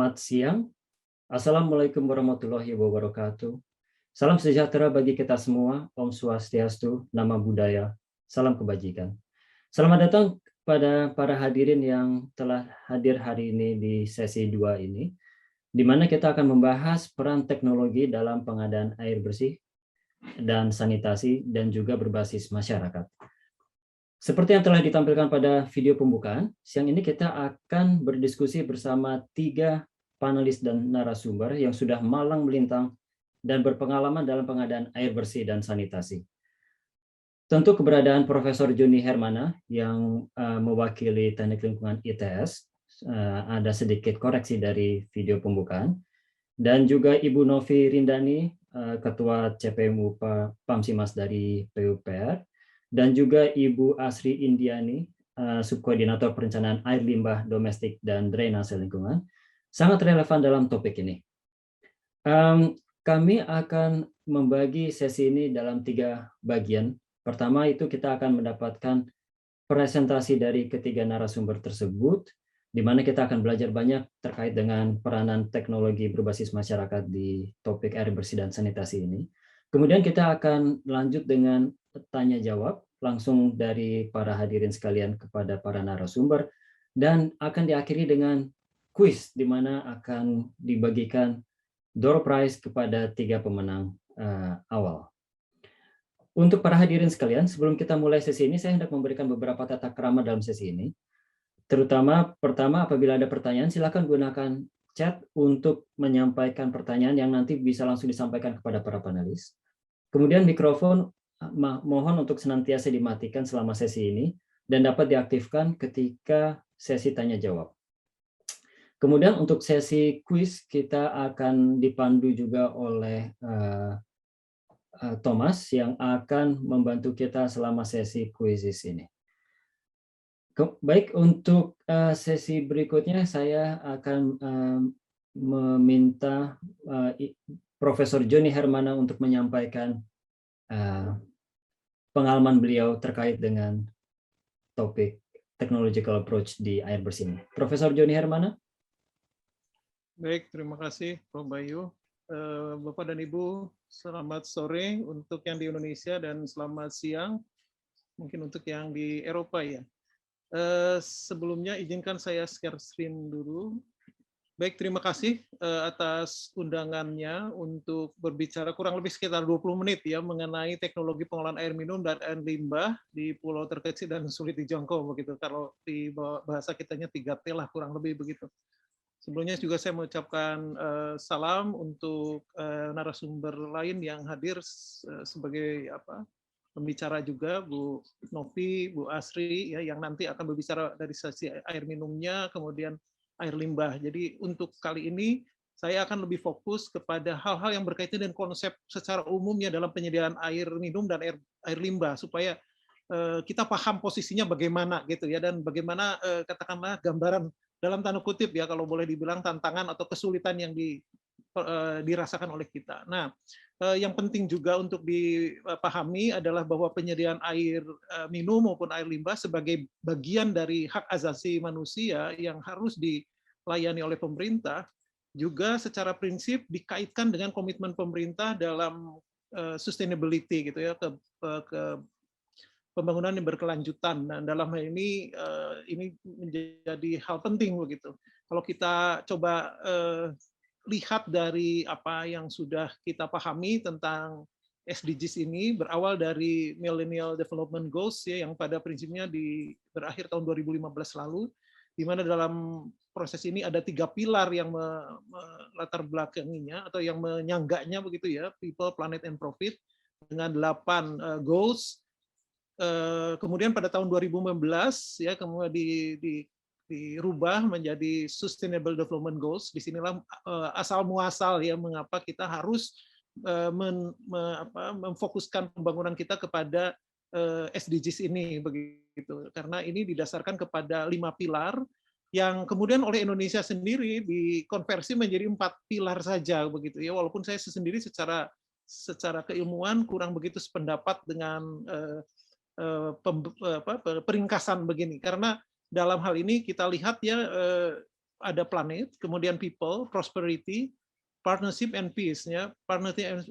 Selamat siang. Assalamualaikum warahmatullahi wabarakatuh. Salam sejahtera bagi kita semua. Om Swastiastu, Namo Buddhaya, salam kebajikan. Selamat datang pada para hadirin yang telah hadir hari ini di sesi 2 ini, di mana kita akan membahas peran teknologi dalam pengadaan air bersih dan sanitasi dan juga berbasis masyarakat. Seperti yang telah ditampilkan pada video pembukaan, siang ini kita akan berdiskusi bersama 3 panelis dan narasumber yang sudah malang melintang dan berpengalaman dalam pengadaan air bersih dan sanitasi. Tentu keberadaan Profesor Joni Hermana yang mewakili Teknik Lingkungan ITS, ada sedikit koreksi dari video pembukaan, dan juga Ibu Novi Rindani, Ketua CPMU Pamsimas dari PUPR, dan juga Ibu Asri Indiani, Subkoordinator Perencanaan Air Limbah Domestik dan Drainase Lingkungan, sangat relevan dalam topik ini. Kami akan membagi sesi ini dalam 3 bagian. Pertama itu kita akan mendapatkan presentasi dari ketiga narasumber tersebut, di mana kita akan belajar banyak terkait dengan peranan teknologi berbasis masyarakat di topik air bersih dan sanitasi ini. Kemudian kita akan lanjut dengan tanya jawab langsung dari para hadirin sekalian kepada para narasumber, dan akan diakhiri dengan kuis di mana akan dibagikan door prize kepada 3 pemenang awal. Untuk para hadirin sekalian, sebelum kita mulai sesi ini, saya hendak memberikan beberapa tata krama dalam sesi ini. Terutama pertama, apabila ada pertanyaan, silakan gunakan chat untuk menyampaikan pertanyaan yang nanti bisa langsung disampaikan kepada para panelis. Kemudian mikrofon mohon untuk senantiasa dimatikan selama sesi ini dan dapat diaktifkan ketika sesi tanya jawab. Kemudian untuk sesi kuis kita akan dipandu juga oleh Thomas yang akan membantu kita selama sesi kuisis ini. Baik, untuk sesi berikutnya saya akan meminta Profesor Joni Hermana untuk menyampaikan pengalaman beliau terkait dengan topik technological approach di air bersih ini. Profesor Joni Hermana. Baik, terima kasih Prof. Bayu. Bapak dan Ibu, selamat sore untuk yang di Indonesia dan selamat siang mungkin untuk yang di Eropa ya. Sebelumnya izinkan saya share screen dulu. Baik, terima kasih atas undangannya untuk berbicara kurang lebih sekitar 20 menit ya mengenai teknologi pengolahan air minum dan air limbah di pulau terkecil dan sulit dijangkau begitu. Kalau di bahasa kitanya 3T lah kurang lebih begitu. Sebelumnya juga saya mengucapkan salam untuk narasumber lain yang hadir sebagai pembicara juga, Bu Novi, Bu Asri, ya, yang nanti akan berbicara dari sisi air minumnya, kemudian air limbah. Jadi untuk kali ini saya akan lebih fokus kepada hal-hal yang berkaitan dengan konsep secara umumnya dalam penyediaan air minum dan air limbah, supaya kita paham posisinya bagaimana gitu ya, dan bagaimana katakanlah gambaran dalam tanda kutip ya kalau boleh dibilang tantangan atau kesulitan yang dirasakan oleh kita. Nah, yang penting juga untuk dipahami adalah bahwa penyediaan air minum maupun air limbah sebagai bagian dari hak asasi manusia yang harus dilayani oleh pemerintah juga secara prinsip dikaitkan dengan komitmen pemerintah dalam sustainability gitu ya, ke pembangunan yang berkelanjutan. Dan dalam hal ini menjadi hal penting begitu. Kalau kita coba lihat dari apa yang sudah kita pahami tentang SDGs ini, berawal dari Millennial Development Goals ya, yang pada prinsipnya berakhir tahun 2015 lalu, di mana dalam proses ini ada 3 pilar yang melatar belakanginya atau yang menyangganya begitu ya, people, planet, and profit, dengan 8 goals. Kemudian pada tahun 2015 ya kemudian dirubah menjadi Sustainable Development Goals. Disinilah asal muasal ya mengapa kita harus memfokuskan pembangunan kita kepada SDGs ini begitu, karena ini didasarkan kepada 5 pilar yang kemudian oleh Indonesia sendiri dikonversi menjadi 4 pilar saja begitu ya, walaupun saya sendiri secara keilmuan kurang begitu sependapat dengan peringkasan begini, karena dalam hal ini kita lihat ya ada planet, kemudian people, prosperity, partnership and peace. Ya, partnership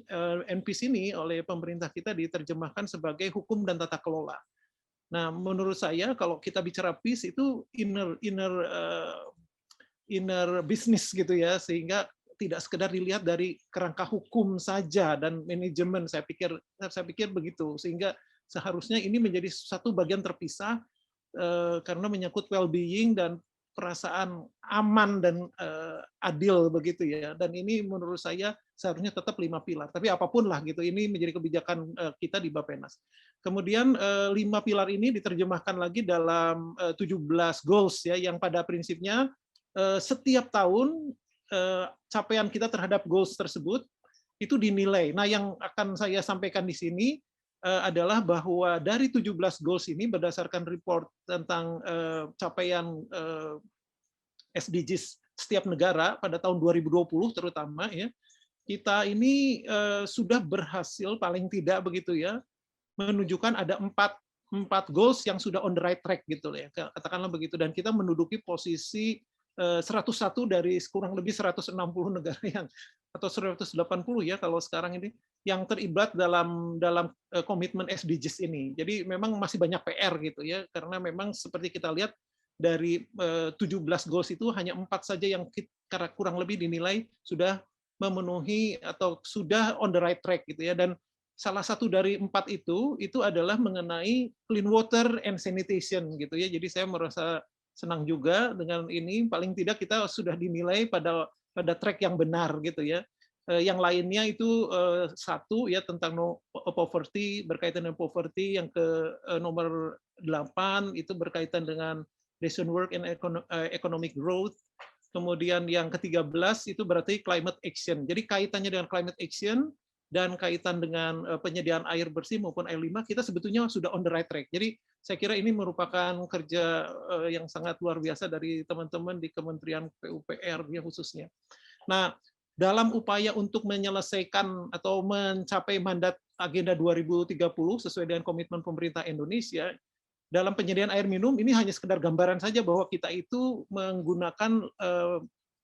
and peace ini oleh pemerintah kita diterjemahkan sebagai hukum dan tata kelola. Nah, menurut saya kalau kita bicara peace itu inner business gitu ya, sehingga tidak sekedar dilihat dari kerangka hukum saja dan manajemen. Saya pikir begitu, sehingga seharusnya ini menjadi satu bagian terpisah karena menyangkut well-being dan perasaan aman dan adil begitu ya. Dan ini menurut saya seharusnya tetap 5 pilar. Tapi apapun lah gitu, ini menjadi kebijakan kita di Bappenas. Kemudian 5 pilar ini diterjemahkan lagi dalam 17 goals ya, yang pada prinsipnya setiap tahun capaian kita terhadap goals tersebut itu dinilai. Nah, yang akan saya sampaikan di sini adalah bahwa dari 17 goals ini berdasarkan report tentang capaian SDGs setiap negara pada tahun 2020 terutama ya, kita ini sudah berhasil paling tidak begitu ya menunjukkan ada empat goals yang sudah on the right track gitu ya, katakanlah begitu, dan kita menduduki posisi 101 dari kurang lebih 160 negara yang atau 180 ya kalau sekarang ini yang terlibat dalam komitmen SDGs ini. Jadi memang masih banyak PR gitu ya, karena memang seperti kita lihat dari 17 goals itu hanya 4 saja yang kurang lebih dinilai sudah memenuhi atau sudah on the right track gitu ya. Dan salah satu dari 4 itu adalah mengenai clean water and sanitation gitu ya. Jadi saya merasa senang juga dengan ini, paling tidak kita sudah dinilai pada track yang benar gitu ya. Yang lainnya itu satu ya tentang poverty, berkaitan dengan poverty, yang ke nomor 8 itu berkaitan dengan decent work and economic growth. Kemudian yang ke-13 itu berarti climate action. Jadi kaitannya dengan climate action dan kaitan dengan penyediaan air bersih maupun air limbah, kita sebetulnya sudah on the right track. Jadi saya kira ini merupakan kerja yang sangat luar biasa dari teman-teman di Kementerian PUPR ya khususnya. Nah, dalam upaya untuk menyelesaikan atau mencapai mandat Agenda 2030 sesuai dengan komitmen pemerintah Indonesia, dalam penyediaan air minum ini hanya sekedar gambaran saja bahwa kita itu menggunakan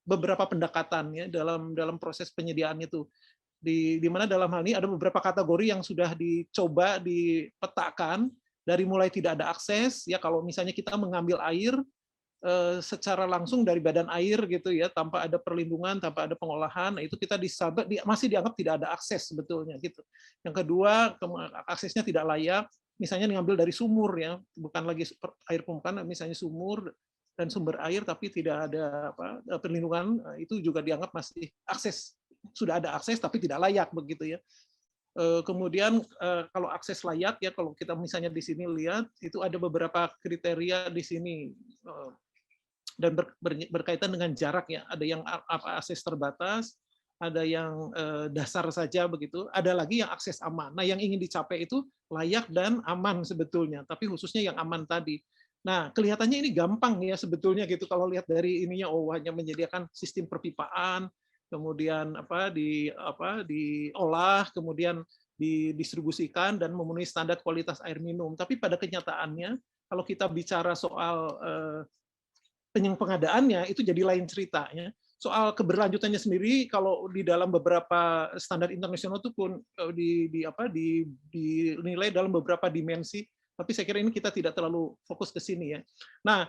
beberapa pendekatan ya dalam proses penyediaannya itu. Di mana dalam hal ini ada beberapa kategori yang sudah dicoba dipetakan, dari mulai tidak ada akses ya, kalau misalnya kita mengambil air secara langsung dari badan air gitu ya, tanpa ada perlindungan, tanpa ada pengolahan, itu kita masih dianggap tidak ada akses sebetulnya gitu. Yang kedua, aksesnya tidak layak, misalnya mengambil dari sumur ya, bukan lagi air pumpakan, misalnya sumur dan sumber air tapi tidak ada perlindungan, itu juga dianggap masih sudah ada akses tapi tidak layak begitu ya. Kemudian kalau akses layak ya, kalau kita misalnya di sini lihat itu ada beberapa kriteria di sini dan berkaitan dengan jarak ya, ada yang akses terbatas, ada yang dasar saja begitu, ada lagi yang akses aman. Nah, yang ingin dicapai itu layak dan aman sebetulnya, tapi khususnya yang aman tadi. Nah, kelihatannya ini gampang ya sebetulnya gitu kalau lihat dari ininya, hanya menyediakan sistem perpipaan, kemudian diolah, kemudian didistribusikan dan memenuhi standar kualitas air minum. Tapi pada kenyataannya, kalau kita bicara soal pengadaannya, itu jadi lain ceritanya. Soal keberlanjutannya sendiri, kalau di dalam beberapa standar internasional itu pun dinilai dalam beberapa dimensi. Tapi saya kira ini kita tidak terlalu fokus ke sini ya. Nah,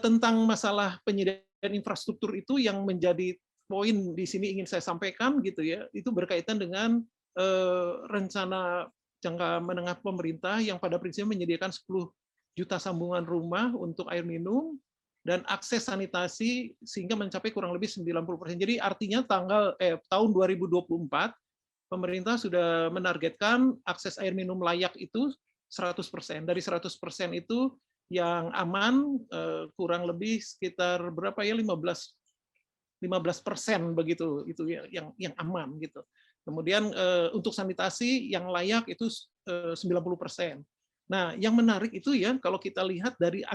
tentang masalah penyediaan infrastruktur itu yang menjadi poin di sini ingin saya sampaikan gitu ya, itu berkaitan dengan rencana jangka menengah pemerintah yang pada prinsipnya menyediakan 10 juta sambungan rumah untuk air minum dan akses sanitasi sehingga mencapai kurang lebih 90%. Jadi artinya tahun 2024 pemerintah sudah menargetkan akses air minum layak itu 100%. Dari 100% itu yang aman kurang lebih sekitar berapa ya, 15% begitu, itu yang aman gitu. Kemudian untuk sanitasi yang layak itu 90%. Nah, yang menarik itu ya kalau kita lihat dari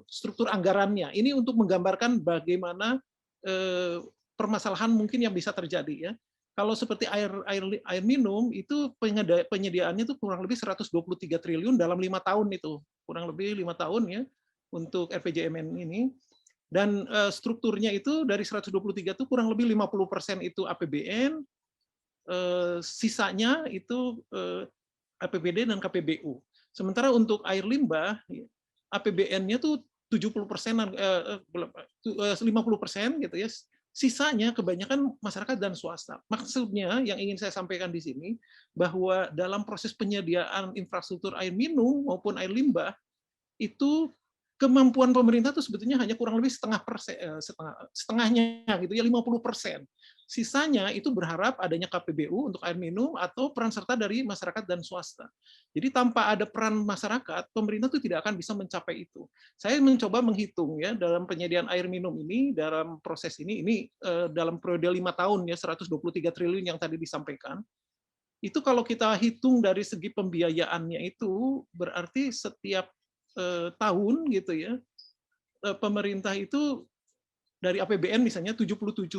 struktur anggarannya. Ini untuk menggambarkan bagaimana permasalahan mungkin yang bisa terjadi ya. Kalau seperti air minum itu penyediaannya itu kurang lebih 123 triliun dalam 5 tahun itu. Kurang lebih 5 tahun ya untuk RPJMN ini. Dan strukturnya itu dari 123 itu kurang lebih 50% itu APBN, sisanya itu APBD dan KPBU. Sementara untuk air limbah, APBN-nya tuh 70%-an, 50% gitu ya. Sisanya kebanyakan masyarakat dan swasta. Maksudnya yang ingin saya sampaikan di sini bahwa dalam proses penyediaan infrastruktur air minum maupun air limbah itu kemampuan pemerintah itu sebetulnya hanya kurang lebih setengahnya gitu ya, 50%. Sisanya itu berharap adanya KPBU untuk air minum atau peran serta dari masyarakat dan swasta. Jadi tanpa ada peran masyarakat, pemerintah itu tidak akan bisa mencapai itu. Saya mencoba menghitung ya dalam penyediaan air minum ini, dalam proses ini dalam periode 5 tahun ya 123 triliun yang tadi disampaikan. Itu kalau kita hitung dari segi pembiayaannya itu berarti setiap tahun gitu ya, pemerintah itu dari APBN misalnya 77,9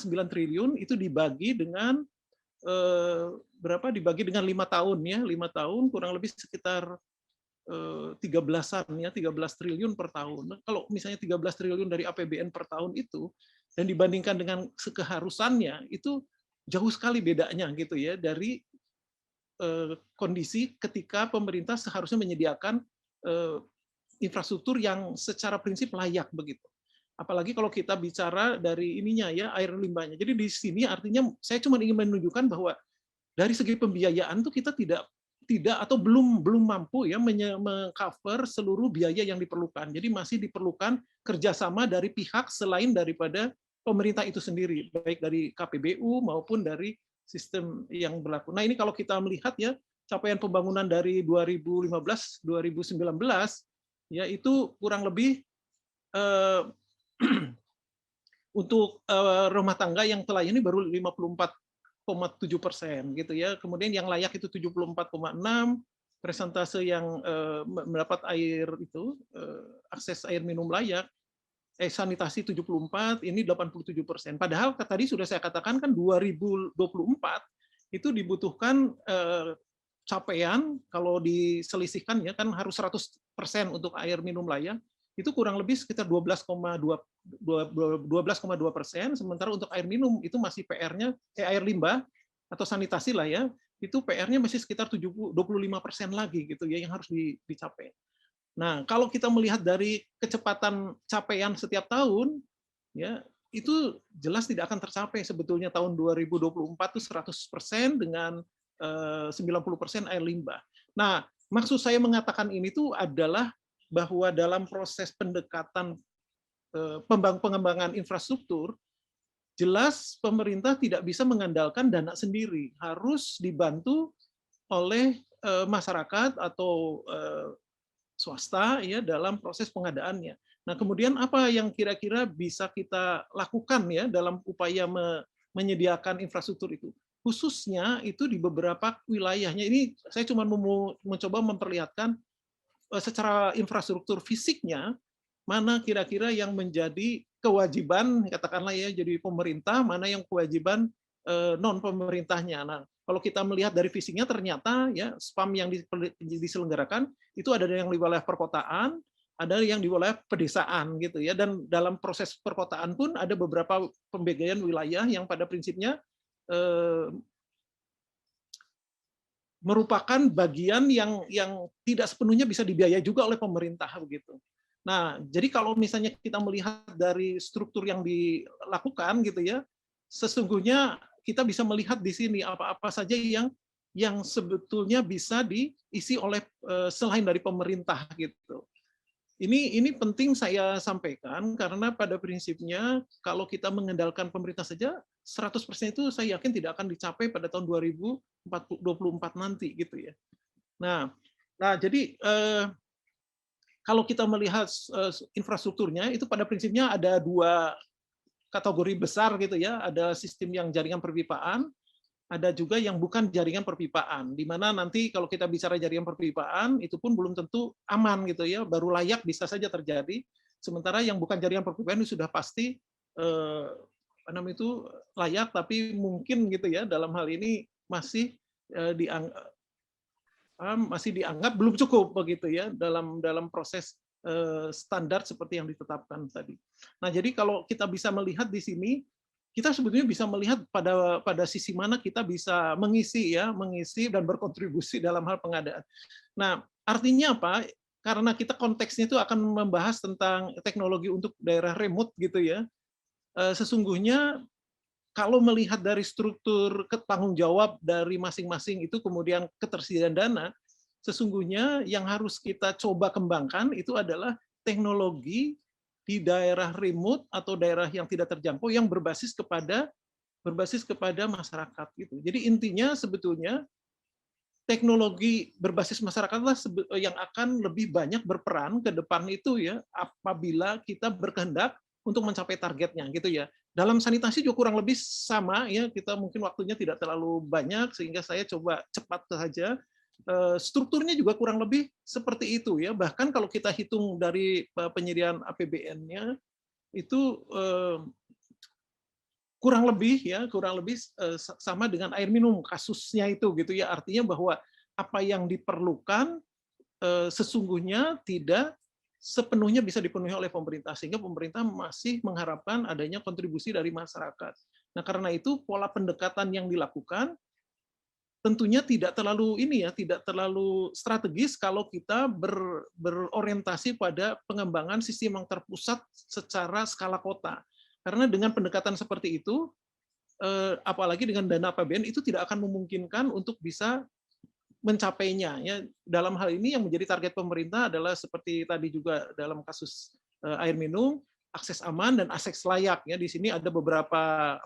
triliun itu dibagi dengan berapa? Dibagi dengan 5 tahun ya, 5 tahun kurang lebih sekitar 13-an ya, 13 triliun per tahun. Kalau misalnya 13 triliun dari APBN per tahun itu dan dibandingkan dengan keharusannya itu jauh sekali bedanya gitu ya dari kondisi ketika pemerintah seharusnya menyediakan infrastruktur yang secara prinsip layak begitu. Apalagi kalau kita bicara dari ininya ya air limbahnya. Jadi di sini artinya saya cuma ingin menunjukkan bahwa dari segi pembiayaan tuh kita tidak atau belum mampu ya mengcover seluruh biaya yang diperlukan. Jadi masih diperlukan kerjasama dari pihak selain daripada pemerintah itu sendiri, baik dari KPBU maupun dari sistem yang berlaku. Nah ini kalau kita melihat ya capaian pembangunan dari 2015-2019 ya itu kurang lebih untuk rumah tangga yang terlayani baru 54,7% gitu ya. Kemudian yang layak itu 74,6, persentase yang mendapat air itu akses air minum layak, sanitasi 74, ini 87%. Padahal tadi sudah saya katakan kan 2024 itu dibutuhkan capaian kalau diselisihkan ya kan harus 100% untuk air minum layak itu kurang lebih sekitar 12,2%, sementara untuk air minum itu masih PR-nya air limbah atau sanitasi lah ya, itu PR-nya masih sekitar 25% lagi gitu ya yang harus dicapai. Nah, kalau kita melihat dari kecepatan capaian setiap tahun ya itu jelas tidak akan tercapai sebetulnya tahun 2024 itu 100% dengan 90% air limbah. Nah, maksud saya mengatakan ini tuh adalah bahwa dalam proses pendekatan pengembangan infrastruktur, jelas pemerintah tidak bisa mengandalkan dana sendiri, harus dibantu oleh masyarakat atau swasta ya dalam proses pengadaannya. Nah, kemudian apa yang kira-kira bisa kita lakukan ya dalam upaya menyediakan infrastruktur itu? Khususnya itu di beberapa wilayahnya. Ini saya cuma mau mencoba memperlihatkan secara infrastruktur fisiknya mana kira-kira yang menjadi kewajiban katakanlah ya jadi pemerintah, mana yang kewajiban non pemerintahnya. Nah, kalau kita melihat dari fisiknya ternyata ya spam yang diselenggarakan itu ada yang di wilayah perkotaan, ada yang di wilayah pedesaan gitu ya. Dan dalam proses perkotaan pun ada beberapa pembagian wilayah yang pada prinsipnya merupakan bagian yang tidak sepenuhnya bisa dibiayai juga oleh pemerintah begitu. Nah, jadi kalau misalnya kita melihat dari struktur yang dilakukan gitu ya, sesungguhnya kita bisa melihat di sini apa-apa saja yang sebetulnya bisa diisi oleh selain dari pemerintah gitu. Ini penting saya sampaikan karena pada prinsipnya kalau kita mengandalkan pemerintah saja 100% itu saya yakin tidak akan dicapai pada tahun 2024 nanti gitu ya. Nah jadi kalau kita melihat infrastrukturnya itu pada prinsipnya ada dua kategori besar gitu ya, ada sistem yang jaringan perpipaan, ada juga yang bukan jaringan perpipaan, di mana nanti kalau kita bicara jaringan perpipaan itu pun belum tentu aman gitu ya, baru layak bisa saja terjadi. Sementara yang bukan jaringan perpipaan itu sudah pasti itu layak, tapi mungkin gitu ya dalam hal ini masih dianggap belum cukup begitu ya dalam proses standar seperti yang ditetapkan tadi. Nah, jadi kalau kita bisa melihat di sini, kita sebetulnya bisa melihat pada sisi mana kita bisa mengisi dan berkontribusi dalam hal pengadaan. Nah, artinya apa? Karena kita konteksnya itu akan membahas tentang teknologi untuk daerah remote gitu ya. Sesungguhnya kalau melihat dari struktur tanggung jawab dari masing-masing itu, kemudian ketersediaan dana, sesungguhnya yang harus kita coba kembangkan itu adalah teknologi di daerah remote atau daerah yang tidak terjangkau yang berbasis kepada masyarakat gitu. Jadi intinya sebetulnya teknologi berbasis masyarakatlah yang akan lebih banyak berperan ke depan itu ya, apabila kita berkehendak untuk mencapai targetnya gitu ya. Dalam sanitasi juga kurang lebih sama ya, kita mungkin waktunya tidak terlalu banyak sehingga saya coba cepat saja. Strukturnya juga kurang lebih seperti itu ya. Bahkan kalau kita hitung dari penyediaan APBN-nya itu kurang lebih sama dengan air minum kasusnya itu gitu ya. Artinya bahwa apa yang diperlukan sesungguhnya tidak sepenuhnya bisa dipenuhi oleh pemerintah, sehingga pemerintah masih mengharapkan adanya kontribusi dari masyarakat. Nah, karena itu pola pendekatan yang dilakukan tentunya tidak terlalu strategis kalau kita berorientasi pada pengembangan sistem yang terpusat secara skala kota. Karena dengan pendekatan seperti itu, apalagi dengan dana APBN itu tidak akan memungkinkan untuk bisa mencapainya. Ya, dalam hal ini yang menjadi target pemerintah adalah seperti tadi juga dalam kasus air minum, akses aman dan akses layak. Ya, di sini ada beberapa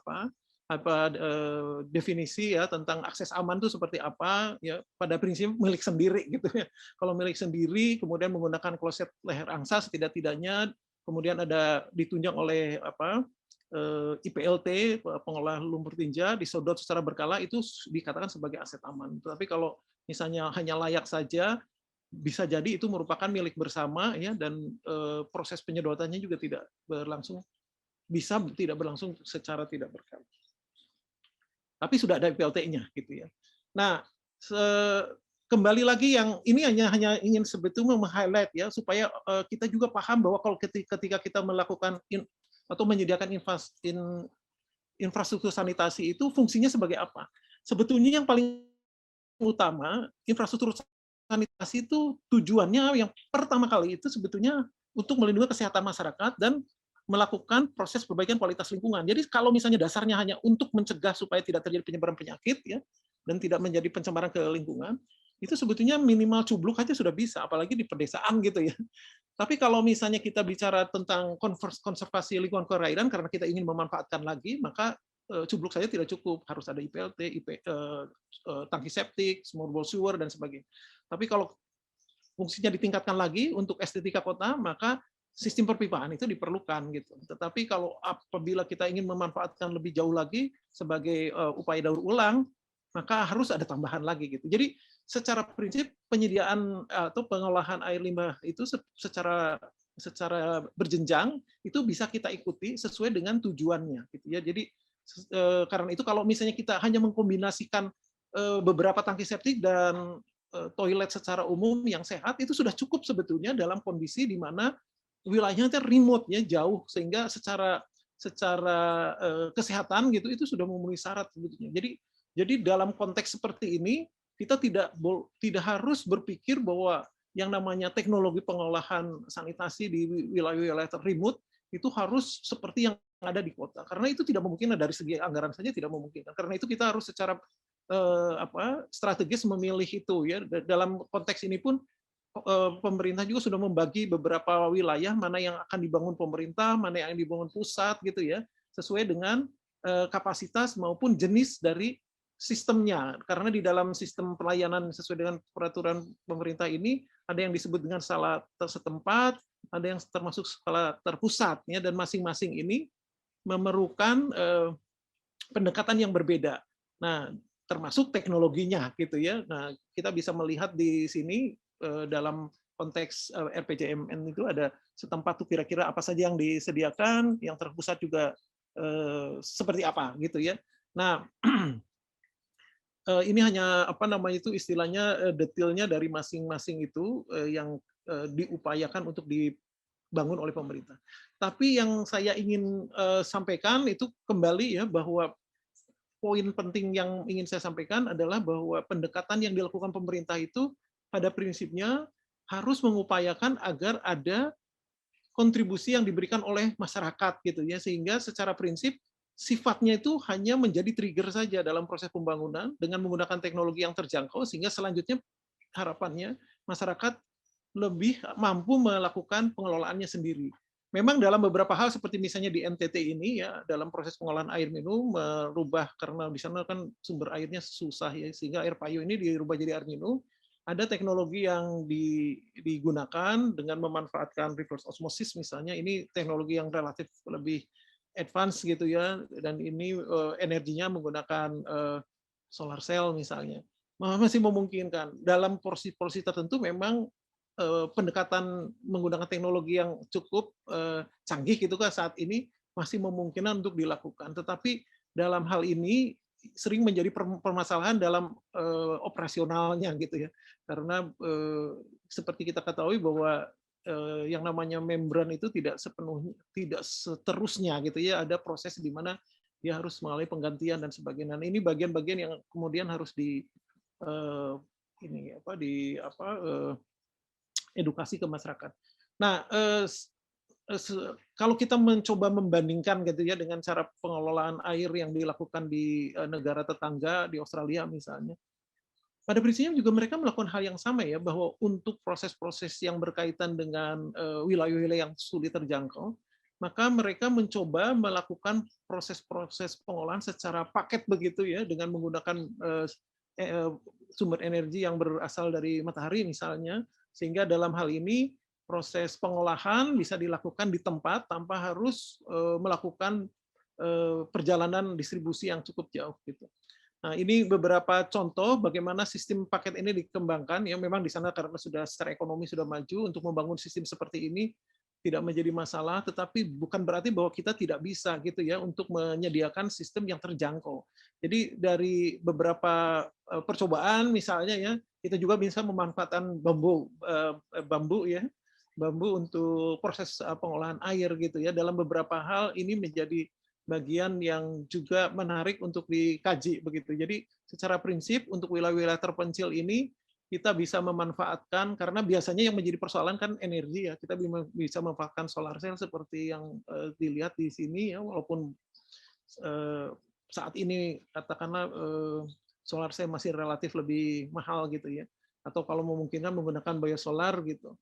definisi ya tentang akses aman itu seperti apa. Ya, pada prinsip milik sendiri gitu ya. Kalau milik sendiri, kemudian menggunakan kloset leher angsa setidak-tidaknya, kemudian ada ditunjang oleh IPLT, pengolah lumpur tinja, disodot secara berkala, itu dikatakan sebagai aset aman. Tapi kalau misalnya hanya layak saja, bisa jadi itu merupakan milik bersama ya, dan proses penyedotannya juga tidak berlangsung secara tidak berkala. Tapi sudah ada IPLT-nya gitu ya. Nah, kembali lagi yang ini hanya ingin sebetulnya meng-highlight ya, supaya kita juga paham bahwa kalau ketika kita melakukan atau menyediakan infrastruktur sanitasi itu fungsinya sebagai apa? Sebetulnya yang paling utama, infrastruktur sanitasi itu tujuannya yang pertama kali itu sebetulnya untuk melindungi kesehatan masyarakat dan melakukan proses perbaikan kualitas lingkungan. Jadi kalau misalnya dasarnya hanya untuk mencegah supaya tidak terjadi penyebaran penyakit ya, dan tidak menjadi pencemaran ke lingkungan, itu sebetulnya minimal cubluk aja sudah bisa, apalagi di pedesaan gitu ya. Tapi kalau misalnya kita bicara tentang konservasi lingkungan perairan karena kita ingin memanfaatkan lagi, maka cubluk saja tidak cukup, harus ada IPLT, tangki septik, small bore sewer dan sebagainya. Tapi kalau fungsinya ditingkatkan lagi untuk estetika kota, maka sistem perpipaan itu diperlukan gitu. Tetapi kalau apabila kita ingin memanfaatkan lebih jauh lagi sebagai upaya daur ulang, maka harus ada tambahan lagi gitu. Jadi secara prinsip penyediaan atau pengolahan air limbah itu secara berjenjang itu bisa kita ikuti sesuai dengan tujuannya gitu ya. Jadi karena itu kalau misalnya kita hanya mengkombinasikan beberapa tangki septik dan toilet secara umum yang sehat itu sudah cukup sebetulnya dalam kondisi di mana wilayahnya remote ya, jauh, sehingga secara kesehatan gitu itu sudah memenuhi syarat sebetulnya. Jadi dalam konteks seperti ini kita tidak harus berpikir bahwa yang namanya teknologi pengolahan sanitasi di wilayah-wilayah remote itu harus seperti yang ada di kota, karena itu tidak memungkinkan dari segi anggaran saja tidak memungkinkan. Karena itu kita harus secara strategis memilih itu ya. Dalam konteks ini pun pemerintah juga sudah membagi beberapa wilayah mana yang akan dibangun pemerintah, mana yang dibangun pusat gitu ya, sesuai dengan kapasitas maupun jenis dari sistemnya. Karena di dalam sistem pelayanan sesuai dengan peraturan pemerintah ini ada yang disebut dengan skala setempat, ada yang termasuk skala terpusat ya, dan masing-masing ini memerlukan pendekatan yang berbeda. Nah, termasuk teknologinya gitu ya. Nah, kita bisa melihat di sini dalam konteks RPJMN itu ada setempat tuh kira-kira apa saja yang disediakan, yang terpusat juga seperti apa gitu ya. Nah, ini hanya apa namanya itu istilahnya detailnya dari masing-masing itu yang diupayakan untuk dibangun oleh pemerintah. Tapi yang saya ingin sampaikan itu kembali ya bahwa poin penting yang ingin saya sampaikan adalah bahwa pendekatan yang dilakukan pemerintah itu pada prinsipnya harus mengupayakan agar ada kontribusi yang diberikan oleh masyarakat gitu ya, sehingga secara prinsip sifatnya itu hanya menjadi trigger saja dalam proses pembangunan dengan menggunakan teknologi yang terjangkau, sehingga selanjutnya harapannya masyarakat lebih mampu melakukan pengelolaannya sendiri. Memang dalam beberapa hal seperti misalnya di NTT ini ya, dalam proses pengolahan air minum merubah karena di sana kan sumber airnya susah ya, sehingga air payau ini dirubah jadi air minum. Ada teknologi yang digunakan dengan memanfaatkan reverse osmosis misalnya, ini teknologi yang relatif lebih advance gitu ya, dan ini energinya menggunakan solar cell misalnya. Masih memungkinkan. Dalam porsi-porsi tertentu memang pendekatan menggunakan teknologi yang cukup canggih gitu kan saat ini masih memungkinkan untuk dilakukan. Tetapi dalam hal ini sering menjadi permasalahan dalam operasionalnya gitu ya. Karena seperti kita ketahui bahwa yang namanya membran itu tidak seterusnya gitu ya, ada proses di mana dia harus mengalami penggantian dan sebagainya. Nah, ini bagian-bagian yang kemudian harus edukasi ke masyarakat. Nah, kalau kita mencoba membandingkan gitu ya dengan cara pengelolaan air yang dilakukan di negara tetangga di Australia misalnya, pada prinsipnya juga mereka melakukan hal yang sama ya, bahwa untuk proses-proses yang berkaitan dengan wilayah-wilayah yang sulit terjangkau, maka mereka mencoba melakukan proses-proses pengolahan secara paket begitu ya, dengan menggunakan sumber energi yang berasal dari matahari misalnya, sehingga dalam hal ini proses pengolahan bisa dilakukan di tempat tanpa harus melakukan perjalanan distribusi yang cukup jauh gitu. Nah, ini beberapa contoh bagaimana sistem paket ini dikembangkan. Ya, memang di sana karena sudah secara ekonomi sudah maju untuk membangun sistem seperti ini tidak menjadi masalah, tetapi bukan berarti bahwa kita tidak bisa gitu ya untuk menyediakan sistem yang terjangkau. Jadi dari beberapa percobaan misalnya ya, kita juga bisa memanfaatkan bambu ya, bambu untuk proses pengolahan air gitu ya. Dalam beberapa hal ini menjadi bagian yang juga menarik untuk dikaji begitu. Jadi secara prinsip untuk wilayah-wilayah terpencil ini kita bisa memanfaatkan, karena biasanya yang menjadi persoalan kan energi ya. Kita bisa memanfaatkan solar cell seperti yang dilihat di sini ya, walaupun saat ini katakanlah solar cell masih relatif lebih mahal gitu ya. Atau kalau memungkinkan menggunakan biosolar gitu.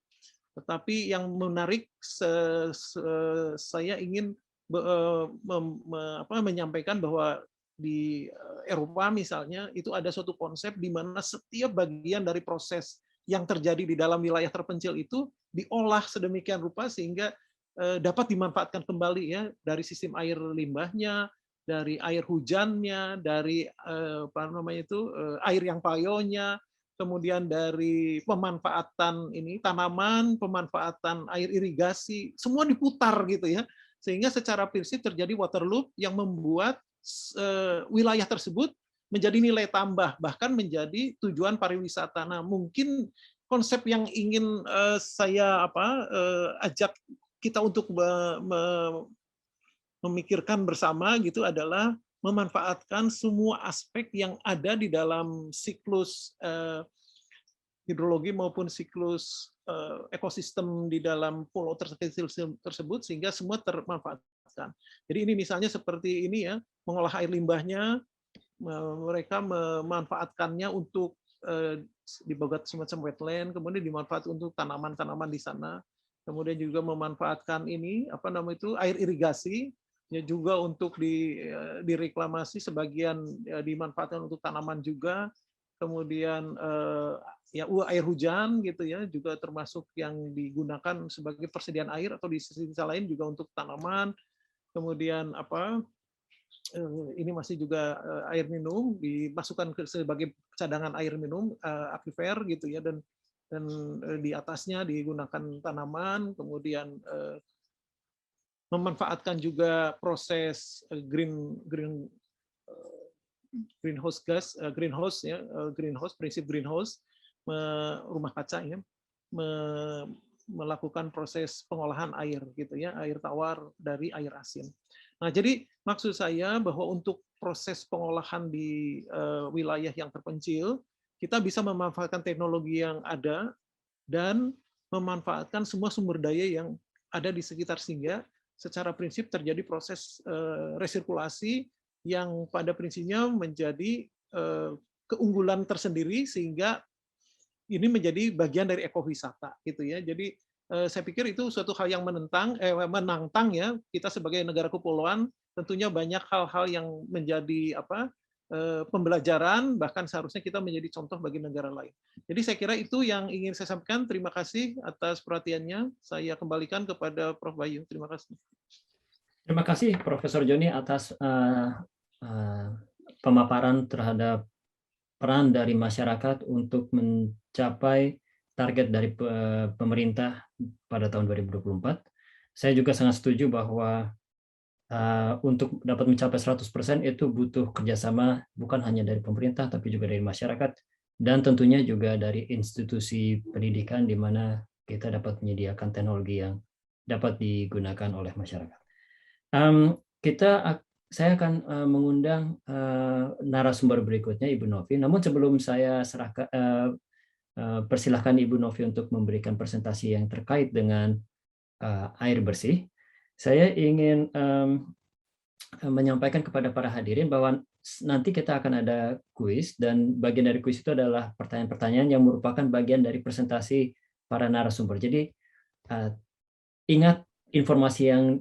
Tetapi yang menarik saya ingin menyampaikan bahwa di Eropa misalnya itu ada suatu konsep di mana setiap bagian dari proses yang terjadi di dalam wilayah terpencil itu diolah sedemikian rupa sehingga dapat dimanfaatkan kembali ya, dari sistem air limbahnya, dari air hujannya, dari air yang payonya, kemudian dari pemanfaatan ini tanaman, pemanfaatan air irigasi, semua diputar gitu ya, sehingga secara prinsip terjadi water loop yang membuat wilayah tersebut menjadi nilai tambah, bahkan menjadi tujuan pariwisata. Nah, mungkin konsep yang ingin saya ajak kita untuk memikirkan bersama gitu adalah memanfaatkan semua aspek yang ada di dalam siklus hidrologi maupun siklus ekosistem di dalam pulau tersebut sehingga semua termanfaatkan. Jadi ini misalnya seperti ini ya, mengolah air limbahnya, mereka memanfaatkannya untuk dibuat semacam wetland, kemudian dimanfaatkan untuk tanaman-tanaman di sana, kemudian juga memanfaatkan ini air irigasi ya, juga untuk direklamasi, sebagian dimanfaatkan untuk tanaman juga, kemudian ya air hujan gitu ya, juga termasuk yang digunakan sebagai persediaan air, atau di sisi lain juga untuk tanaman. Kemudian ini masih juga air minum dimasukkan sebagai cadangan air minum aquifer gitu ya, dan di atasnya digunakan tanaman, kemudian memanfaatkan juga proses green greenhouse gas, greenhouse, prinsip greenhouse, rumah kaca ya, melakukan proses pengolahan air gitu ya, air tawar dari air asin. Nah, jadi maksud saya bahwa untuk proses pengolahan di wilayah yang terpencil, kita bisa memanfaatkan teknologi yang ada dan memanfaatkan semua sumber daya yang ada di sekitar, sehingga secara prinsip terjadi proses resirkulasi yang pada prinsipnya menjadi keunggulan tersendiri, sehingga ini menjadi bagian dari ekowisata gitu ya. Jadi saya pikir itu suatu hal yang menantang ya, kita sebagai negara kepulauan tentunya banyak hal-hal yang menjadi pembelajaran, bahkan seharusnya kita menjadi contoh bagi negara lain. Jadi saya kira itu yang ingin saya sampaikan. Terima kasih atas perhatiannya. Saya kembalikan kepada Prof. Bayu. Terima kasih. Terima kasih Profesor Joni atas pemaparan terhadap peran dari masyarakat untuk mencapai target dari pemerintah pada tahun 2024. Saya juga sangat setuju bahwa untuk dapat mencapai 100% itu butuh kerjasama bukan hanya dari pemerintah, tapi juga dari masyarakat, dan tentunya juga dari institusi pendidikan di mana kita dapat menyediakan teknologi yang dapat digunakan oleh masyarakat. Saya akan mengundang narasumber berikutnya, Ibu Novi. Namun sebelum saya persilahkan Ibu Novi untuk memberikan presentasi yang terkait dengan air bersih, saya ingin menyampaikan kepada para hadirin bahwa nanti kita akan ada kuis, dan bagian dari kuis itu adalah pertanyaan-pertanyaan yang merupakan bagian dari presentasi para narasumber. Jadi ingat informasi yang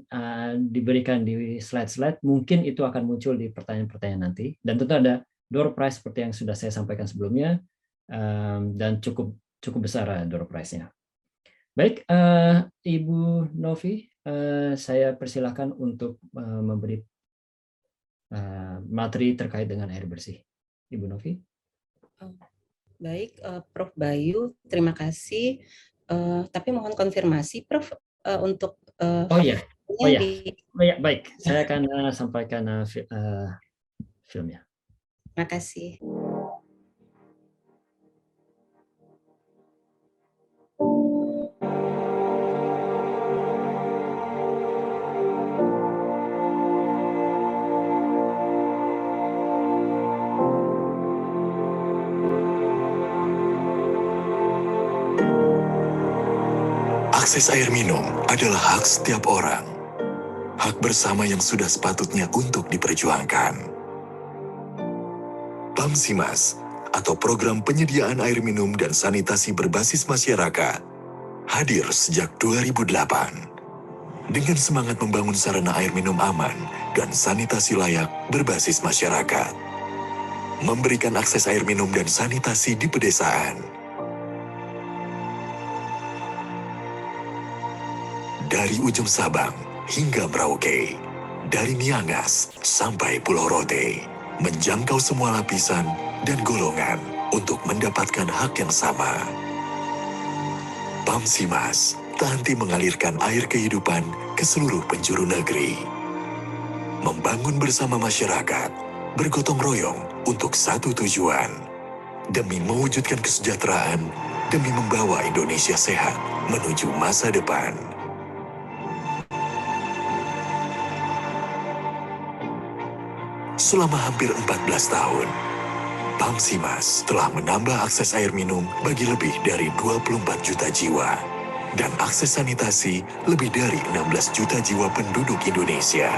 diberikan di slide-slide, mungkin itu akan muncul di pertanyaan-pertanyaan nanti, dan tentu ada door prize seperti yang sudah saya sampaikan sebelumnya, dan cukup besar door prize-nya. Baik, Ibu Novi, saya persilahkan untuk memberi materi terkait dengan air bersih. Ibu Novi. Baik, Prof. Bayu, terima kasih. Tapi mohon konfirmasi, Prof, untuk baik. Saya akan sampaikan filmnya. Terima kasih. Akses air minum adalah hak setiap orang. Hak bersama yang sudah sepatutnya untuk diperjuangkan. PAMSIMAS, atau Program Penyediaan Air Minum dan Sanitasi Berbasis Masyarakat, hadir sejak 2008. Dengan semangat membangun sarana air minum aman dan sanitasi layak berbasis masyarakat. Memberikan akses air minum dan sanitasi di pedesaan. Dari ujung Sabang hingga Merauke, dari Miangas sampai Pulau Rote, menjangkau semua lapisan dan golongan untuk mendapatkan hak yang sama. PAMSIMAS tak henti mengalirkan air kehidupan ke seluruh penjuru negeri. Membangun bersama masyarakat, bergotong royong untuk satu tujuan, demi mewujudkan kesejahteraan, demi membawa Indonesia sehat menuju masa depan. Selama hampir 14 tahun, PAMSIMAS telah menambah akses air minum bagi lebih dari 24 juta jiwa dan akses sanitasi lebih dari 16 juta jiwa penduduk Indonesia.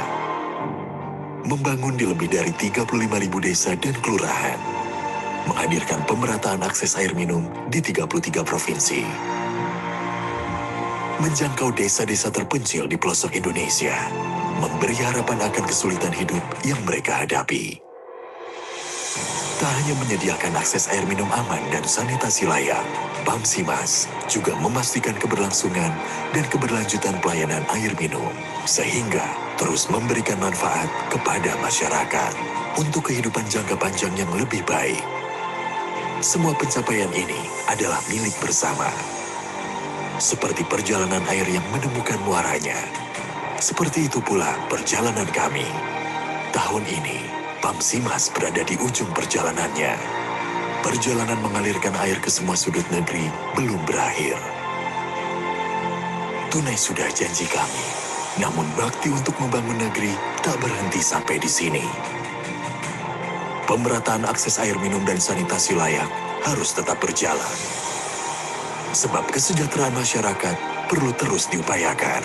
Membangun di lebih dari 35.000 desa dan kelurahan, menghadirkan pemerataan akses air minum di 33 provinsi. Menjangkau desa-desa terpencil di pelosok Indonesia, memberi harapan akan kesulitan hidup yang mereka hadapi. Tak hanya menyediakan akses air minum aman dan sanitasi layak, PAMSIMAS juga memastikan keberlangsungan dan keberlanjutan pelayanan air minum, sehingga terus memberikan manfaat kepada masyarakat untuk kehidupan jangka panjang yang lebih baik. Semua pencapaian ini adalah milik bersama. Seperti perjalanan air yang menemukan muaranya, seperti itu pula perjalanan kami. Tahun ini, Pamsimas berada di ujung perjalanannya. Perjalanan mengalirkan air ke semua sudut negeri belum berakhir. Tunai sudah janji kami, namun bakti untuk membangun negeri tak berhenti sampai di sini. Pemerataan akses air minum dan sanitasi layak harus tetap berjalan. Sebab kesejahteraan masyarakat perlu terus diupayakan.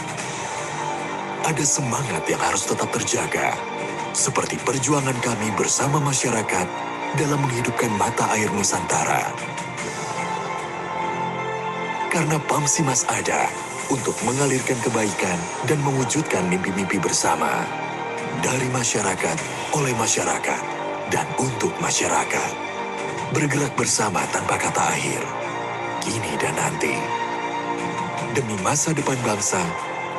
Ada semangat yang harus tetap terjaga, seperti perjuangan kami bersama masyarakat dalam menghidupkan mata air Nusantara. Karena Pamsimas ada untuk mengalirkan kebaikan dan mewujudkan mimpi-mimpi bersama. Dari masyarakat, oleh masyarakat, dan untuk masyarakat. Bergerak bersama tanpa kata akhir, kini dan nanti. Demi masa depan bangsa,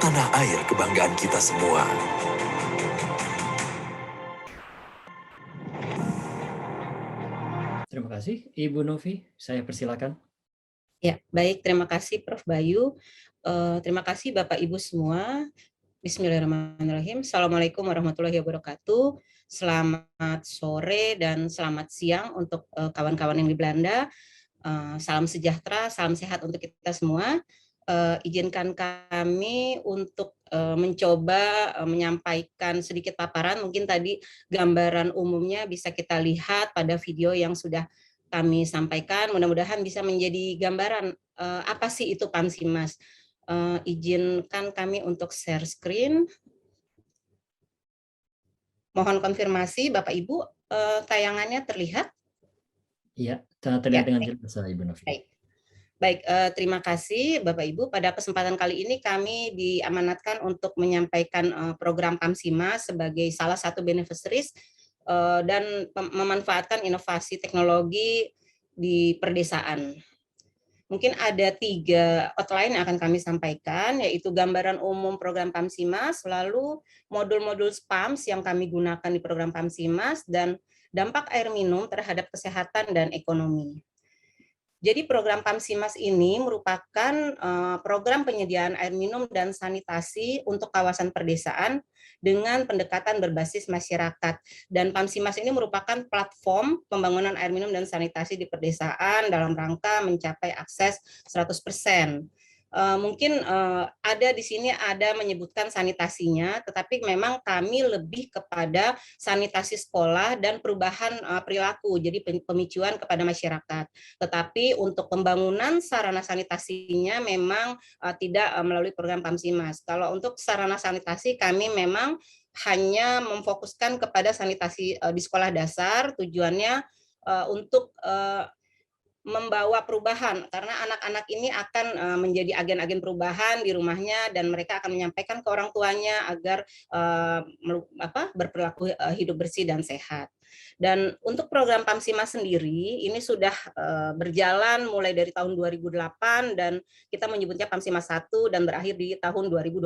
tanah air kebanggaan kita semua. Terima kasih. Ibu Novi, saya persilakan. Ya, baik. Terima kasih Prof. Bayu. Terima kasih Bapak Ibu semua. Bismillahirrahmanirrahim. Assalamualaikum warahmatullahi wabarakatuh. Selamat sore dan selamat siang untuk kawan-kawan yang di Belanda. Salam sejahtera, salam sehat untuk kita semua. Izinkan kami untuk mencoba menyampaikan sedikit paparan. Mungkin tadi gambaran umumnya bisa kita lihat pada video yang sudah kami sampaikan. Mudah-mudahan bisa menjadi gambaran apa sih itu Pamsimas. Izinkan kami untuk share screen. Mohon konfirmasi Bapak Ibu, tayangannya terlihat? Iya, terlihat Ya, dengan baik. jelas Ibu Novi. Baik, terima kasih Bapak Ibu. Pada kesempatan kali ini kami diamanatkan untuk menyampaikan program Pamsimas sebagai salah satu beneficiaries dan memanfaatkan inovasi teknologi di perdesaan. Mungkin ada 3 outline yang akan kami sampaikan, yaitu gambaran umum program Pamsimas, lalu modul-modul PAMS yang kami gunakan di program Pamsimas, dan dampak air minum terhadap kesehatan dan ekonomi. Jadi program Pamsimas ini merupakan program penyediaan air minum dan sanitasi untuk kawasan perdesaan dengan pendekatan berbasis masyarakat. Dan Pamsimas ini merupakan platform pembangunan air minum dan sanitasi di perdesaan dalam rangka mencapai akses 100%. Mungkin ada di sini ada menyebutkan sanitasinya, tetapi memang kami lebih kepada sanitasi sekolah dan perubahan perilaku, jadi pemicuan kepada masyarakat. Tetapi untuk pembangunan sarana sanitasinya memang tidak melalui program Pamsimas. Kalau untuk sarana sanitasi kami memang hanya memfokuskan kepada sanitasi di sekolah dasar, tujuannya untuk membawa perubahan, karena anak-anak ini akan menjadi agen-agen perubahan di rumahnya dan mereka akan menyampaikan ke orang tuanya agar berperilaku hidup bersih dan sehat. Dan untuk program Pamsimas sendiri ini sudah berjalan mulai dari tahun 2008 dan kita menyebutnya Pamsimas 1 dan berakhir di tahun 2012.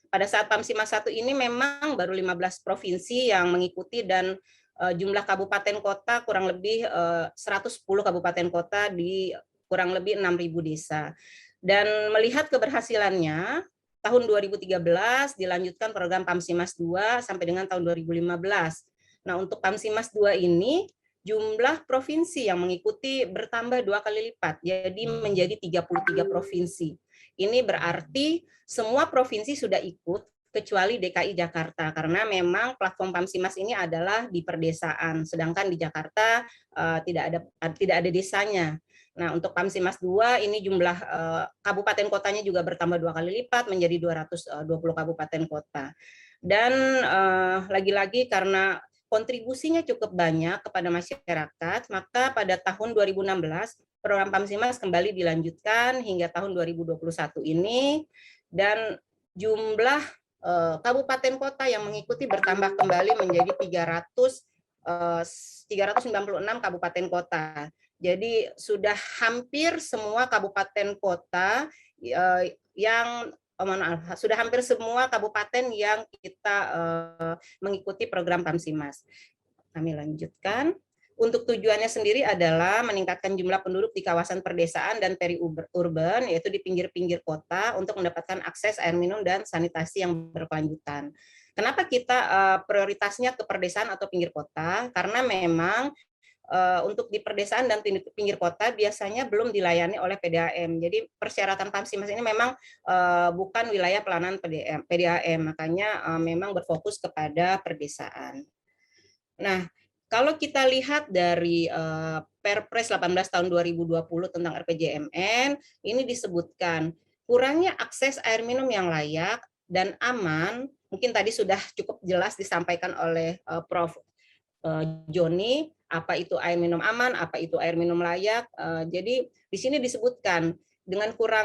Pada saat Pamsimas 1 ini memang baru 15 provinsi yang mengikuti dan jumlah kabupaten kota kurang lebih 110 kabupaten kota di kurang lebih 6.000 desa. Dan melihat keberhasilannya, tahun 2013 dilanjutkan program Pamsimas 2 sampai dengan tahun 2015. Nah, untuk Pamsimas 2 ini jumlah provinsi yang mengikuti bertambah 2 kali lipat, jadi menjadi 33 provinsi. Ini berarti semua provinsi sudah ikut kecuali DKI Jakarta, karena memang platform Pamsimas ini adalah di perdesaan, sedangkan di Jakarta tidak ada desanya. Nah, untuk Pamsimas 2 ini jumlah kabupaten kotanya juga bertambah 2 kali lipat menjadi 220 kabupaten kota. Dan lagi-lagi karena kontribusinya cukup banyak kepada masyarakat, maka pada tahun 2016 program Pamsimas kembali dilanjutkan hingga tahun 2021 ini, dan jumlah kabupaten kota yang mengikuti bertambah kembali menjadi 396 kabupaten kota. Jadi sudah hampir semua kabupaten kota sudah hampir semua kabupaten yang kita mengikuti program Pamsimas. Kami lanjutkan. Untuk tujuannya sendiri adalah meningkatkan jumlah penduduk di kawasan perdesaan dan peri-urban, yaitu di pinggir-pinggir kota, untuk mendapatkan akses air minum dan sanitasi yang berkelanjutan. Kenapa kita prioritasnya ke perdesaan atau pinggir kota? Karena memang untuk di perdesaan dan pinggir kota biasanya belum dilayani oleh PDAM. Jadi persyaratan Pamsimas ini memang bukan wilayah pelayanan PDAM, makanya memang berfokus kepada perdesaan. Nah, kalau kita lihat dari Perpres 18 tahun 2020 tentang RPJMN, ini disebutkan kurangnya akses air minum yang layak dan aman, mungkin tadi sudah cukup jelas disampaikan oleh Prof. Joni, apa itu air minum aman, apa itu air minum layak. Jadi di sini disebutkan dengan kurang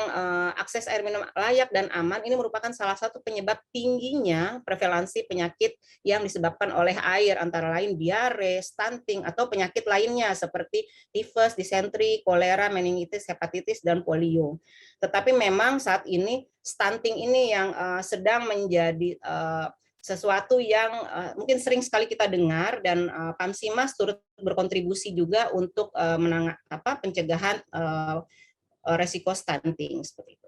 akses air minum layak dan aman ini merupakan salah satu penyebab tingginya prevalensi penyakit yang disebabkan oleh air, antara lain diare, stunting, atau penyakit lainnya seperti tifus, disentri, kolera, meningitis, hepatitis, dan polio. Tetapi memang saat ini stunting ini yang sedang menjadi sesuatu yang mungkin sering sekali kita dengar, dan Pamsimas turut berkontribusi juga untuk pencegahan resiko stunting seperti itu.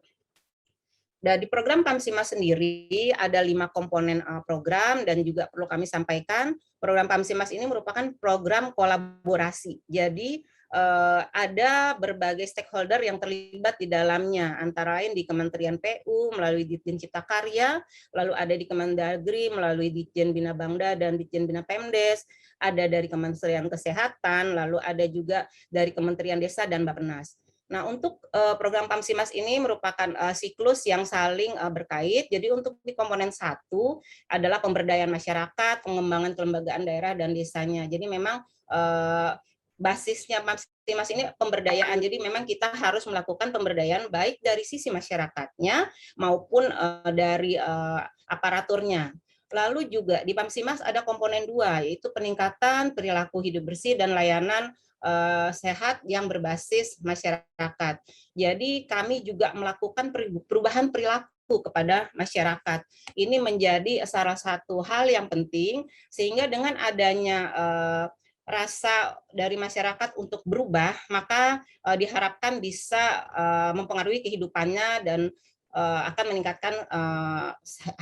Dan di program Pamsimas sendiri ada 5 komponen program, dan juga perlu kami sampaikan program Pamsimas ini merupakan program kolaborasi. Jadi ada berbagai stakeholder yang terlibat di dalamnya, antara lain di Kementerian PU melalui Ditjen Cipta Karya, lalu ada di Kemendagri melalui Ditjen Bina Bangda dan Ditjen Bina Pemdes, ada dari Kementerian Kesehatan, lalu ada juga dari Kementerian Desa dan Bappenas. Nah, untuk program Pamsimas ini merupakan siklus yang saling berkait. Jadi untuk di komponen 1 adalah pemberdayaan masyarakat, pengembangan kelembagaan daerah dan desanya. Jadi memang basisnya Pamsimas ini pemberdayaan. Jadi memang kita harus melakukan pemberdayaan baik dari sisi masyarakatnya maupun dari aparaturnya. Lalu juga di Pamsimas ada komponen 2, yaitu peningkatan perilaku hidup bersih dan layanan sehat yang berbasis masyarakat. Jadi kami juga melakukan perubahan perilaku kepada masyarakat. Ini menjadi salah satu hal yang penting, sehingga dengan adanya rasa dari masyarakat untuk berubah, maka diharapkan bisa mempengaruhi kehidupannya dan akan meningkatkan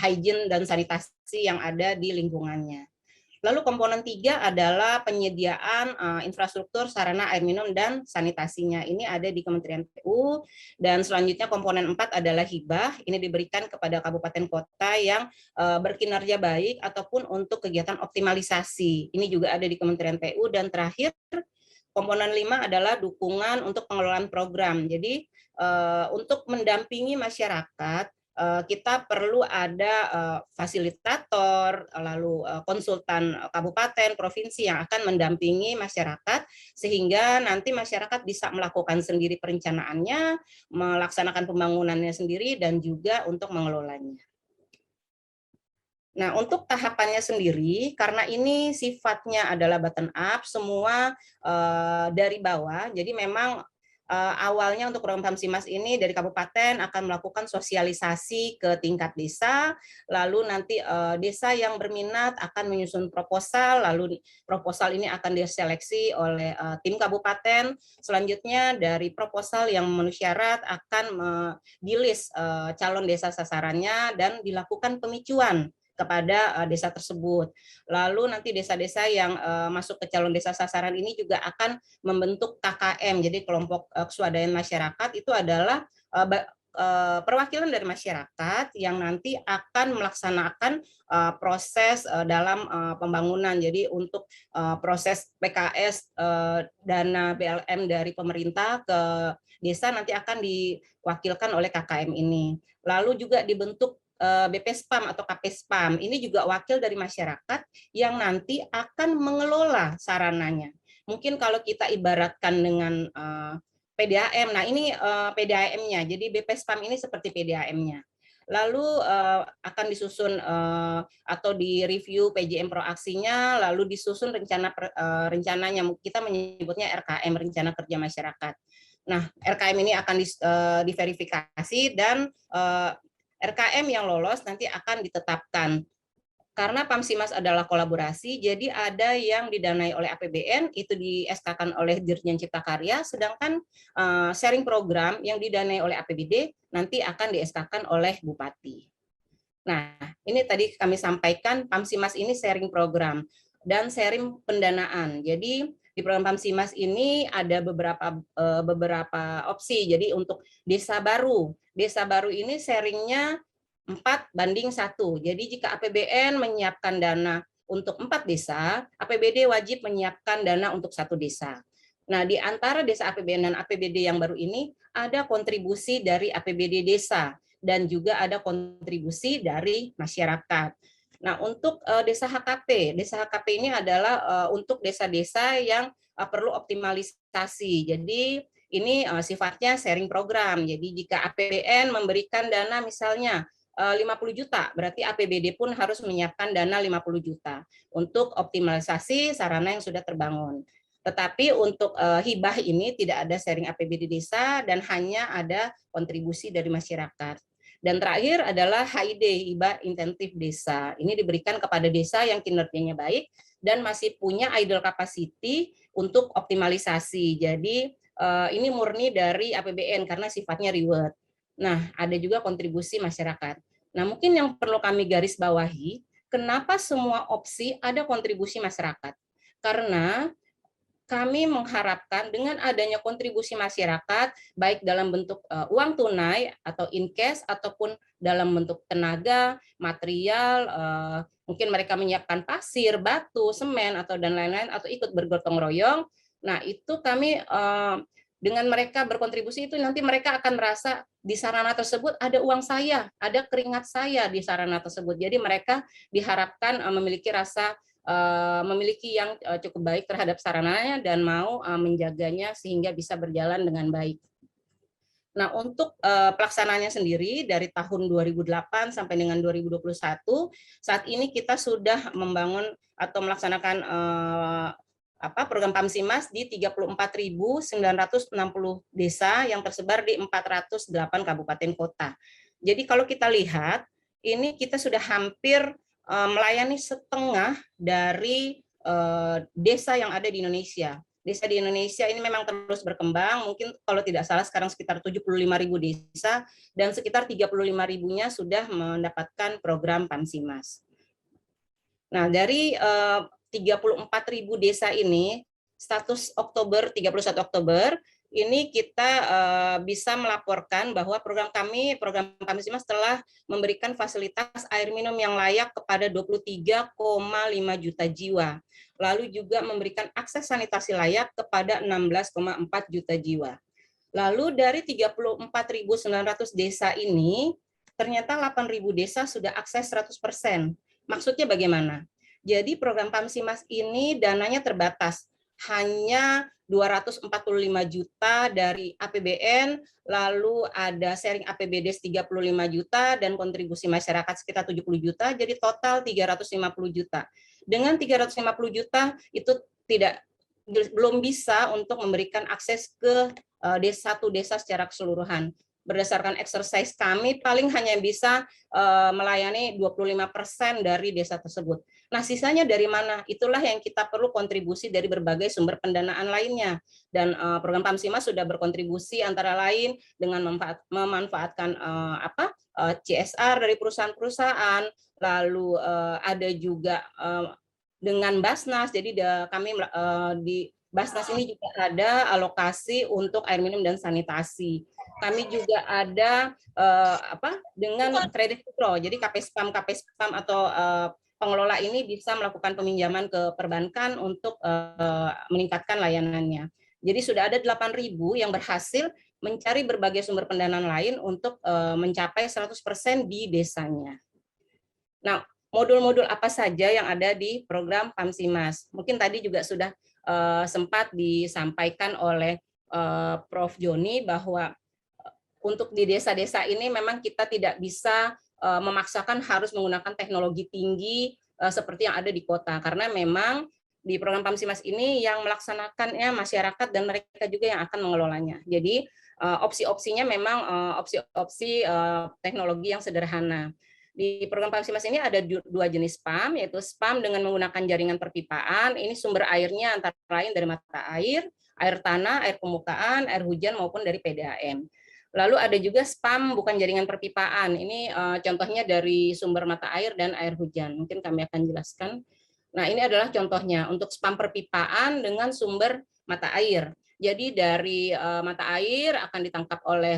hygiene dan sanitasi yang ada di lingkungannya. Lalu komponen 3 adalah penyediaan infrastruktur sarana air minum dan sanitasinya. Ini ada di Kementerian PU, dan selanjutnya komponen 4 adalah hibah. Ini diberikan kepada kabupaten kota yang berkinerja baik ataupun untuk kegiatan optimalisasi. Ini juga ada di Kementerian PU, dan terakhir komponen 5 adalah dukungan untuk pengelolaan program. Jadi untuk mendampingi masyarakat, kita perlu ada fasilitator, lalu konsultan kabupaten, provinsi yang akan mendampingi masyarakat, sehingga nanti masyarakat bisa melakukan sendiri perencanaannya, melaksanakan pembangunannya sendiri, dan juga untuk mengelolanya. Nah, untuk tahapannya sendiri, karena ini sifatnya adalah bottom up, semua dari bawah, jadi memang awalnya untuk program Pamsimas ini dari kabupaten akan melakukan sosialisasi ke tingkat desa, lalu nanti desa yang berminat akan menyusun proposal, lalu proposal ini akan diseleksi oleh tim kabupaten. Selanjutnya dari proposal yang memenuhi syarat akan di-list calon desa sasarannya dan dilakukan pemicuan kepada desa tersebut. Lalu nanti desa-desa yang masuk ke calon desa sasaran ini juga akan membentuk KKM, jadi kelompok swadaya masyarakat. Itu adalah perwakilan dari masyarakat yang nanti akan melaksanakan proses dalam pembangunan. Jadi untuk proses PKS dana BLM dari pemerintah ke desa nanti akan diwakilkan oleh KKM ini. Lalu juga dibentuk BPSPAM atau KPSPAM, ini juga wakil dari masyarakat yang nanti akan mengelola sarananya. Mungkin kalau kita ibaratkan dengan PDAM, nah ini PDAM-nya, jadi BPSPAM ini seperti PDAM-nya. Lalu akan disusun atau direview PJM proaksinya, lalu disusun rencananya, kita menyebutnya RKM, Rencana Kerja Masyarakat. Nah, RKM ini akan diverifikasi, dan RKM yang lolos nanti akan ditetapkan. Karena Pamsimas adalah kolaborasi, jadi ada yang didanai oleh APBN, itu di-SK-kan oleh Dirjen Cipta Karya, sedangkan sharing program yang didanai oleh APBD nanti akan di-SK-kan oleh Bupati. Nah, ini tadi kami sampaikan PAMSIMAS ini sharing program dan sharing pendanaan. Jadi di program PAMSIMAS ini ada beberapa opsi. Jadi untuk desa baru ini sharingnya 4:1. Jadi jika APBN menyiapkan dana untuk 4 desa, APBD wajib menyiapkan dana untuk 1 desa. Nah, di antara desa APBN dan APBD yang baru ini ada kontribusi dari APBD desa dan juga ada kontribusi dari masyarakat. Nah, untuk desa HKP ini adalah untuk desa-desa yang perlu optimalisasi. Jadi ini sifatnya sharing program. Jadi jika APBN memberikan dana misalnya 50 juta, berarti APBD pun harus menyiapkan dana 50 juta untuk optimalisasi sarana yang sudah terbangun. Tetapi untuk hibah ini tidak ada sharing APBD desa dan hanya ada kontribusi dari masyarakat. Dan terakhir adalah HID, hibah insentif desa. Ini diberikan kepada desa yang kinerjanya baik dan masih punya idle capacity untuk optimalisasi. Jadi ini murni dari APBN karena sifatnya reward. Nah, ada juga kontribusi masyarakat. Nah, mungkin yang perlu kami garis bawahi, kenapa semua opsi ada kontribusi masyarakat? Karena kami mengharapkan dengan adanya kontribusi masyarakat, baik dalam bentuk uang tunai atau in cash, ataupun dalam bentuk tenaga, material, mungkin mereka menyiapkan pasir, batu, semen, atau dan lain-lain, atau ikut bergotong royong. Nah, itu kami dengan mereka berkontribusi itu nanti mereka akan merasa di sarana tersebut ada uang saya, ada keringat saya di sarana tersebut. Jadi mereka diharapkan memiliki rasa memiliki yang cukup baik terhadap sarananya dan mau menjaganya sehingga bisa berjalan dengan baik. Nah, untuk pelaksanaannya sendiri dari tahun 2008 sampai dengan 2021, saat ini kita sudah membangun atau melaksanakan program PAMSIMAS di 34.960 desa yang tersebar di 408 kabupaten kota. Jadi kalau kita lihat, ini kita sudah hampir melayani setengah dari desa yang ada di Indonesia. Desa di Indonesia ini memang terus berkembang, mungkin kalau tidak salah sekarang sekitar 75.000 desa, dan sekitar 35.000-nya sudah mendapatkan program PAMSIMAS. Nah, dari 34.000 desa ini, status Oktober, 31 Oktober, ini kita bisa melaporkan bahwa program PAMSIMAS telah memberikan fasilitas air minum yang layak kepada 23,5 juta jiwa. Lalu juga memberikan akses sanitasi layak kepada 16,4 juta jiwa. Lalu dari 34.900 desa ini, ternyata 8.000 desa sudah akses 100%. Maksudnya bagaimana? Jadi program PAMSIMAS ini dananya terbatas, hanya 245 juta dari APBN, lalu ada sharing APBD 35 juta, dan kontribusi masyarakat sekitar 70 juta, jadi total 350 juta. Dengan 350 juta itu belum bisa untuk memberikan akses ke satu desa secara keseluruhan. Berdasarkan exercise kami paling hanya bisa melayani 25% dari desa tersebut. Nah, sisanya dari mana? Itulah yang kita perlu kontribusi dari berbagai sumber pendanaan lainnya. Dan program PAMSIMAS sudah berkontribusi antara lain dengan memanfaatkan CSR dari perusahaan-perusahaan, lalu ada juga dengan Basnas. Jadi kami di Basnas ini juga ada alokasi untuk air minum dan sanitasi. Kami juga ada dengan kredit mikro. Jadi KPSPAM atau pengelola ini bisa melakukan peminjaman ke perbankan untuk meningkatkan layanannya. Jadi sudah ada 8.000 yang berhasil mencari berbagai sumber pendanaan lain untuk mencapai 100% di desanya. Nah, modul-modul apa saja yang ada di program PAMSIMAS? Mungkin tadi juga sudah sempat disampaikan oleh Prof. Joni bahwa untuk di desa-desa ini memang kita tidak bisa memaksakan harus menggunakan teknologi tinggi seperti yang ada di kota, karena memang di program PAMSIMAS ini yang melaksanakannya masyarakat dan mereka juga yang akan mengelolanya. Jadi opsi-opsinya memang opsi-opsi teknologi yang sederhana. Di program PAMSIMAS ini ada 2 jenis PAM, yaitu SPAM dengan menggunakan jaringan perpipaan. Ini sumber airnya antara lain dari mata air, air tanah, air permukaan, air hujan maupun dari PDAM. Lalu ada juga spam bukan jaringan perpipaan. Ini contohnya dari sumber mata air dan air hujan. Mungkin kami akan jelaskan. Nah, ini adalah contohnya untuk spam perpipaan dengan sumber mata air. Jadi dari mata air akan ditangkap oleh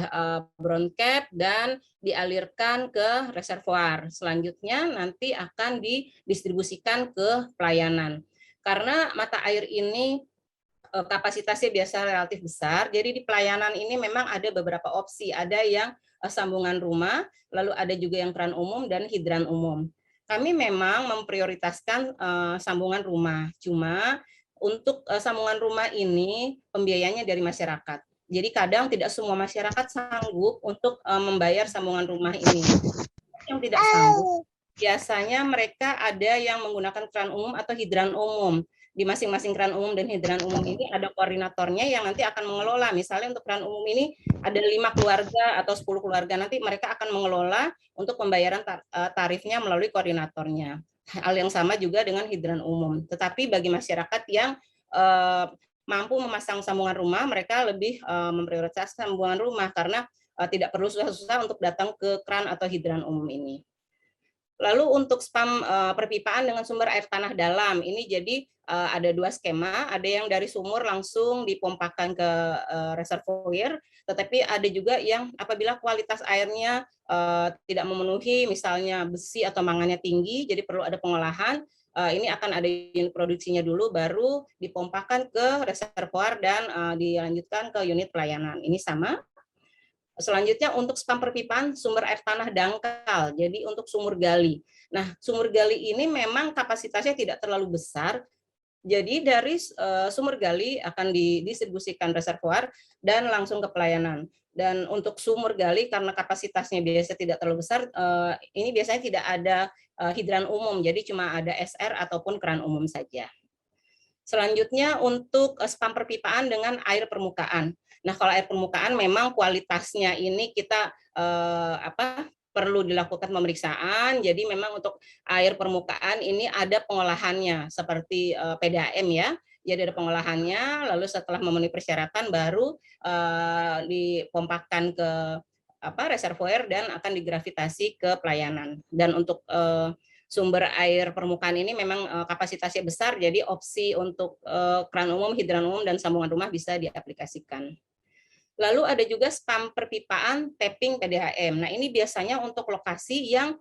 brown cap dan dialirkan ke reservoir. Selanjutnya nanti akan didistribusikan ke pelayanan. Karena mata air ini kapasitasnya biasa relatif besar, jadi di pelayanan ini memang ada beberapa opsi. Ada yang sambungan rumah, lalu ada juga yang keran umum dan hidran umum. Kami memang memprioritaskan sambungan rumah, cuma untuk sambungan rumah ini pembiayanya dari masyarakat. Jadi kadang tidak semua masyarakat sanggup untuk membayar sambungan rumah ini. Yang tidak sanggup, biasanya mereka ada yang menggunakan keran umum atau hidran umum. Di masing-masing keran umum dan hidran umum ini ada koordinatornya yang nanti akan mengelola. Misalnya untuk keran umum ini ada 5 keluarga atau 10 keluarga, nanti mereka akan mengelola untuk pembayaran tarifnya melalui koordinatornya. Hal yang sama juga dengan hidran umum. Tetapi bagi masyarakat yang mampu memasang sambungan rumah, mereka lebih memprioritaskan sambungan rumah karena tidak perlu susah-susah untuk datang ke keran atau hidran umum ini. Lalu untuk spam perpipaan dengan sumber air tanah dalam, ini jadi ada 2 skema, ada yang dari sumur langsung dipompakan ke reservoir, tetapi ada juga yang apabila kualitas airnya tidak memenuhi, misalnya besi atau mangannya tinggi, jadi perlu ada pengolahan, ini akan ada unit produksinya dulu, baru dipompakan ke reservoir dan dilanjutkan ke unit pelayanan. Ini sama. Selanjutnya untuk spam perpipaan sumber air tanah dangkal, jadi untuk sumur gali. Nah, sumur gali ini memang kapasitasnya tidak terlalu besar, jadi dari sumur gali akan didistribusikan reservoir dan langsung ke pelayanan. Dan untuk sumur gali karena kapasitasnya biasa tidak terlalu besar, ini biasanya tidak ada hidran umum, jadi cuma ada SR ataupun keran umum saja. Selanjutnya untuk spam perpipaan dengan air permukaan. Nah, kalau air permukaan memang kualitasnya ini kita perlu dilakukan pemeriksaan. Jadi memang untuk air permukaan ini ada pengolahannya seperti PDAM ya. Jadi ada pengolahannya, lalu setelah memenuhi persyaratan baru dipompakan ke reservoir dan akan digravitasi ke pelayanan. Dan untuk sumber air permukaan ini memang kapasitasnya besar, jadi opsi untuk keran umum, hidran umum, dan sambungan rumah bisa diaplikasikan. Lalu ada juga spam perpipaan tapping PDAM. Nah, ini biasanya untuk lokasi yang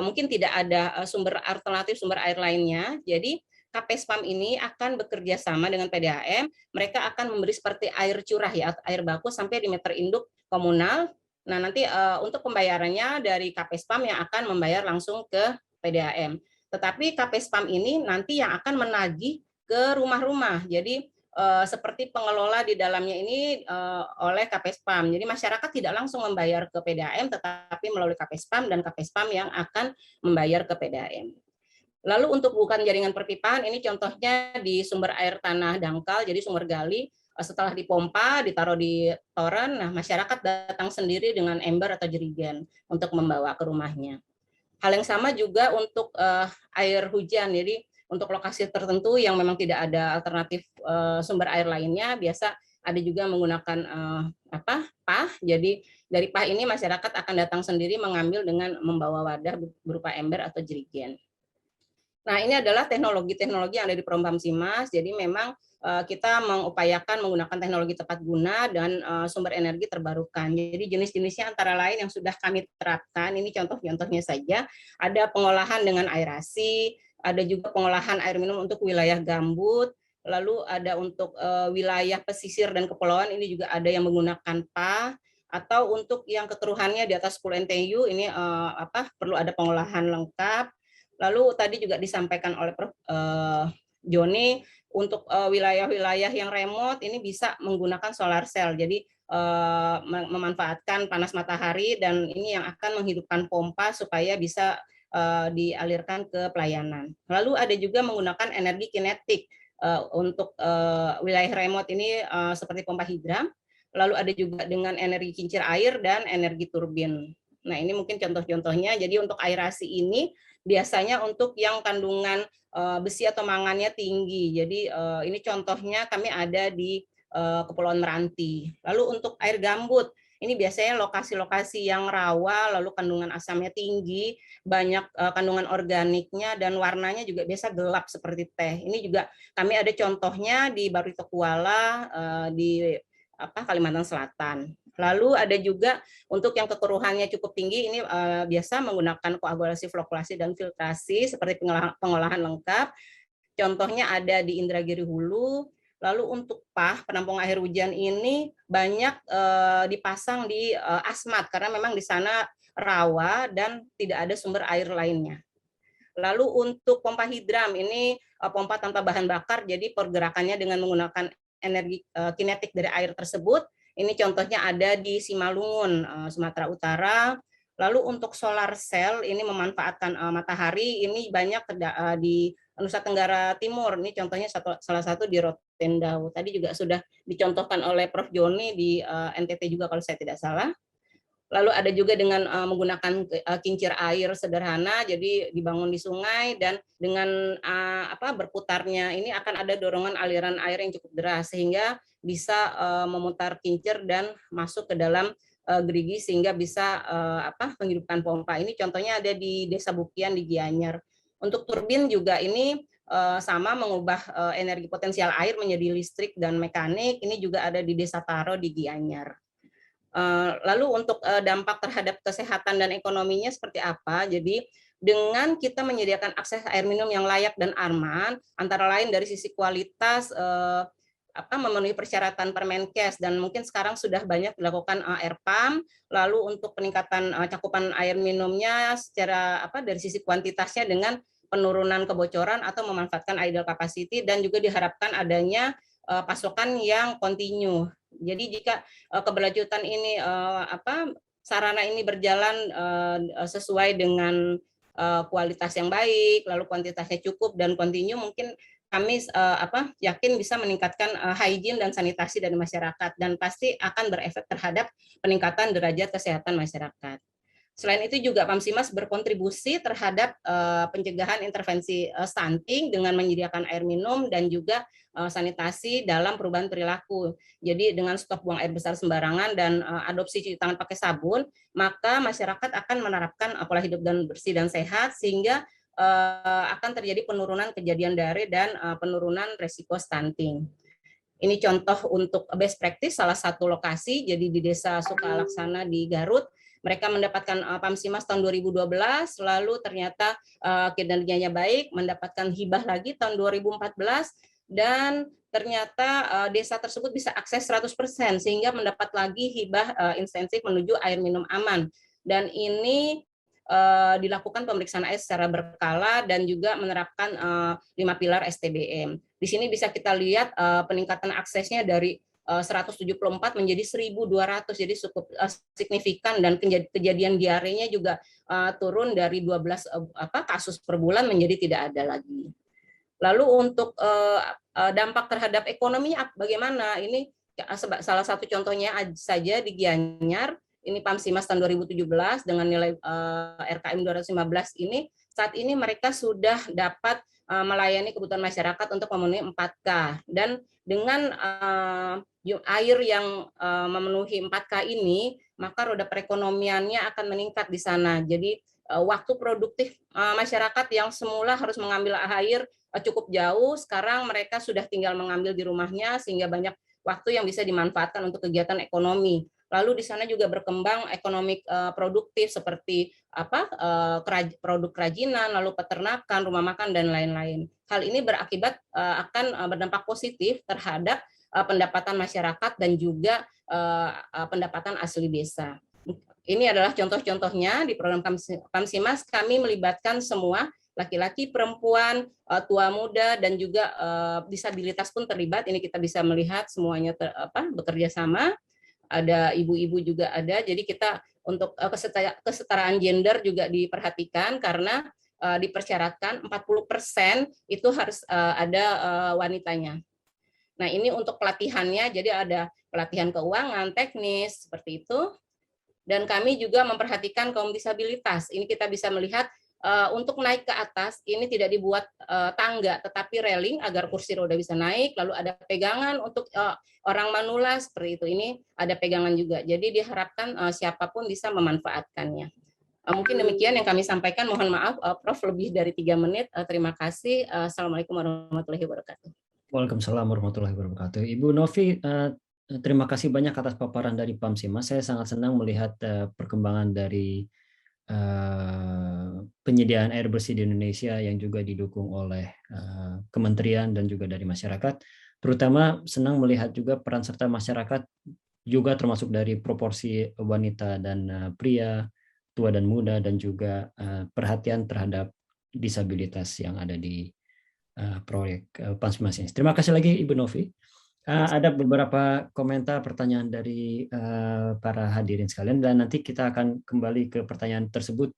mungkin tidak ada sumber alternatif sumber air lainnya. Jadi KP Spam ini akan bekerja sama dengan PDAM. Mereka akan memberi seperti air curah ya, air baku sampai di meter induk komunal. Nah, nanti untuk pembayarannya dari KP Spam yang akan membayar langsung ke PDAM. Tetapi KP Spam ini nanti yang akan menagih ke rumah-rumah. Jadi seperti pengelola di dalamnya ini oleh KP Spam. Jadi masyarakat tidak langsung membayar ke PDAM, tetapi melalui KP Spam dan KP Spam yang akan membayar ke PDAM. Lalu untuk bukan jaringan perpipaan, ini contohnya di sumber air tanah dangkal, jadi sumber gali, setelah dipompa, ditaruh di toren, nah masyarakat datang sendiri dengan ember atau jerigen untuk membawa ke rumahnya. Hal yang sama juga untuk air hujan, jadi untuk lokasi tertentu yang memang tidak ada alternatif sumber air lainnya, biasa ada juga menggunakan pah. Jadi dari pah ini masyarakat akan datang sendiri mengambil dengan membawa wadah berupa ember atau jerigen. Nah, ini adalah teknologi-teknologi yang ada di Program PAMSIMAS. Jadi memang kita mengupayakan menggunakan teknologi tepat guna dan sumber energi terbarukan. Jadi jenis-jenisnya antara lain yang sudah kami terapkan, ini contoh-contohnya saja, ada pengolahan dengan aerasi, ada juga pengolahan air minum untuk wilayah gambut, lalu ada untuk wilayah pesisir dan kepulauan, ini juga ada yang menggunakan PAH, atau untuk yang kekeruhannya di atas 10 NTU, ini perlu ada pengolahan lengkap. Lalu tadi juga disampaikan oleh Prof. Joni, untuk wilayah-wilayah yang remote ini bisa menggunakan solar cell, jadi memanfaatkan panas matahari dan ini yang akan menghidupkan pompa supaya bisa dialirkan ke pelayanan. Lalu ada juga menggunakan energi kinetik untuk wilayah remote ini seperti pompa hidram. Lalu ada juga dengan energi kincir air dan energi turbin. Nah, ini mungkin contoh-contohnya. Jadi untuk aerasi ini biasanya untuk yang kandungan besi atau mangannya tinggi. Jadi ini contohnya kami ada di Kepulauan Meranti. Lalu untuk air gambut, Ini biasanya lokasi-lokasi yang rawa, lalu kandungan asamnya tinggi, banyak kandungan organiknya, dan warnanya juga biasa gelap seperti teh. Ini juga kami ada contohnya di Barito Kuala, di Kalimantan Selatan. Lalu ada juga untuk yang kekeruhannya cukup tinggi, ini biasa menggunakan koagulasi, flokulasi, dan filtrasi seperti pengolahan lengkap. Contohnya ada di Indragiri Hulu. Lalu untuk penampung air hujan ini banyak dipasang di Asmat karena memang di sana rawa dan tidak ada sumber air lainnya. Lalu untuk pompa hidram ini pompa tanpa bahan bakar, jadi pergerakannya dengan menggunakan energi kinetik dari air tersebut. Ini contohnya ada di Simalungun, Sumatera Utara. Lalu untuk solar cell ini memanfaatkan matahari, ini banyak di Nusa Tenggara Timur. Ini contohnya salah satu di Rotendau. Tadi juga sudah dicontohkan oleh Prof. Joni di NTT juga kalau saya tidak salah. Lalu ada juga dengan menggunakan kincir air sederhana, jadi dibangun di sungai, dan dengan berputarnya ini akan ada dorongan aliran air yang cukup deras sehingga bisa memutar kincir dan masuk ke dalam gerigi sehingga bisa menghidupkan pompa. Ini contohnya ada di Desa Bukian di Gianyar. Untuk turbin juga ini sama mengubah energi potensial air menjadi listrik dan mekanik. Ini juga ada di Desa Taro di Gianyar. Lalu untuk dampak terhadap kesehatan dan ekonominya seperti apa? Jadi dengan kita menyediakan akses air minum yang layak dan aman, antara lain dari sisi kualitas, memenuhi persyaratan Permenkes, dan mungkin sekarang sudah banyak dilakukan air pump. Lalu untuk peningkatan cakupan air minumnya secara dari sisi kuantitasnya dengan penurunan kebocoran atau memanfaatkan idle capacity, dan juga diharapkan adanya pasokan yang kontinu. Jadi jika keberlanjutan ini sarana ini berjalan sesuai dengan kualitas yang baik, lalu kuantitasnya cukup dan kontinu, mungkin kami yakin bisa meningkatkan hygiene dan sanitasi dari masyarakat, dan pasti akan berefek terhadap peningkatan derajat kesehatan masyarakat. Selain itu juga PAMSIMAS berkontribusi terhadap pencegahan intervensi stunting dengan menyediakan air minum dan juga sanitasi dalam perubahan perilaku. Jadi dengan stop buang air besar sembarangan dan adopsi cuci tangan pakai sabun, maka masyarakat akan menerapkan pola hidup dan bersih dan sehat sehingga akan terjadi penurunan kejadian diare dan penurunan resiko stunting. Ini contoh untuk best practice salah satu lokasi, jadi di Desa Sukalaksana di Garut. Mereka mendapatkan PAMSIMAS tahun 2012, lalu ternyata kinerjanya baik, mendapatkan hibah lagi tahun 2014, dan ternyata desa tersebut bisa akses 100%, sehingga mendapat lagi hibah insentif menuju air minum aman. Dan ini dilakukan pemeriksaan air secara berkala dan juga menerapkan 5 pilar STBM. Di sini bisa kita lihat peningkatan aksesnya dari 174 menjadi 1.200, jadi cukup signifikan, dan kejadian diarenya juga turun dari 12 kasus per bulan menjadi tidak ada lagi. Lalu untuk dampak terhadap ekonomi bagaimana? Ini salah satu contohnya saja di Gianyar. Ini PAMSIMAS tahun 2017 dengan nilai RKM 215 ini, saat ini mereka sudah dapat melayani kebutuhan masyarakat untuk memenuhi 4K, dan dengan air yang memenuhi 4K ini, maka roda perekonomiannya akan meningkat di sana. Jadi waktu produktif masyarakat yang semula harus mengambil air cukup jauh, sekarang mereka sudah tinggal mengambil di rumahnya, sehingga banyak waktu yang bisa dimanfaatkan untuk kegiatan ekonomi. Lalu di sana juga berkembang ekonomi produktif seperti produk kerajinan, lalu peternakan, rumah makan, dan lain-lain. Hal ini berakibat akan berdampak positif terhadap pendapatan masyarakat dan juga pendapatan asli desa. Ini adalah contoh-contohnya di program PAMSIMAS. Kami melibatkan semua, laki-laki, perempuan, tua muda, dan juga disabilitas pun terlibat. Ini kita bisa melihat semuanya bekerja sama. Ada ibu-ibu juga ada. Jadi kita untuk kesetaraan gender juga diperhatikan karena dipersyaratkan 40% itu harus ada wanitanya. Nah, ini untuk pelatihannya, jadi ada pelatihan keuangan, teknis, seperti itu. Dan kami juga memperhatikan kaum disabilitas. Ini kita bisa melihat untuk naik ke atas ini tidak dibuat tangga, tetapi railing agar kursi roda bisa naik. Lalu ada pegangan untuk orang manula seperti itu. Ini ada pegangan juga. Jadi diharapkan siapapun bisa memanfaatkannya. Mungkin demikian yang kami sampaikan. Mohon maaf, Prof, lebih dari 3 menit. Terima kasih. Assalamualaikum warahmatullahi wabarakatuh. Waalaikumsalam warahmatullahi wabarakatuh. Ibu Novi, terima kasih banyak atas paparan dari PAMSIMA. Saya sangat senang melihat perkembangan dari penyediaan air bersih di Indonesia yang juga didukung oleh kementerian dan juga dari masyarakat. Terutama senang melihat juga peran serta masyarakat juga termasuk dari proporsi wanita dan pria, tua dan muda, dan juga perhatian terhadap disabilitas yang ada di proyek PAMSIMA ini. Terima kasih lagi Ibu Novi. Ada beberapa komentar pertanyaan dari para hadirin sekalian, dan nanti kita akan kembali ke pertanyaan tersebut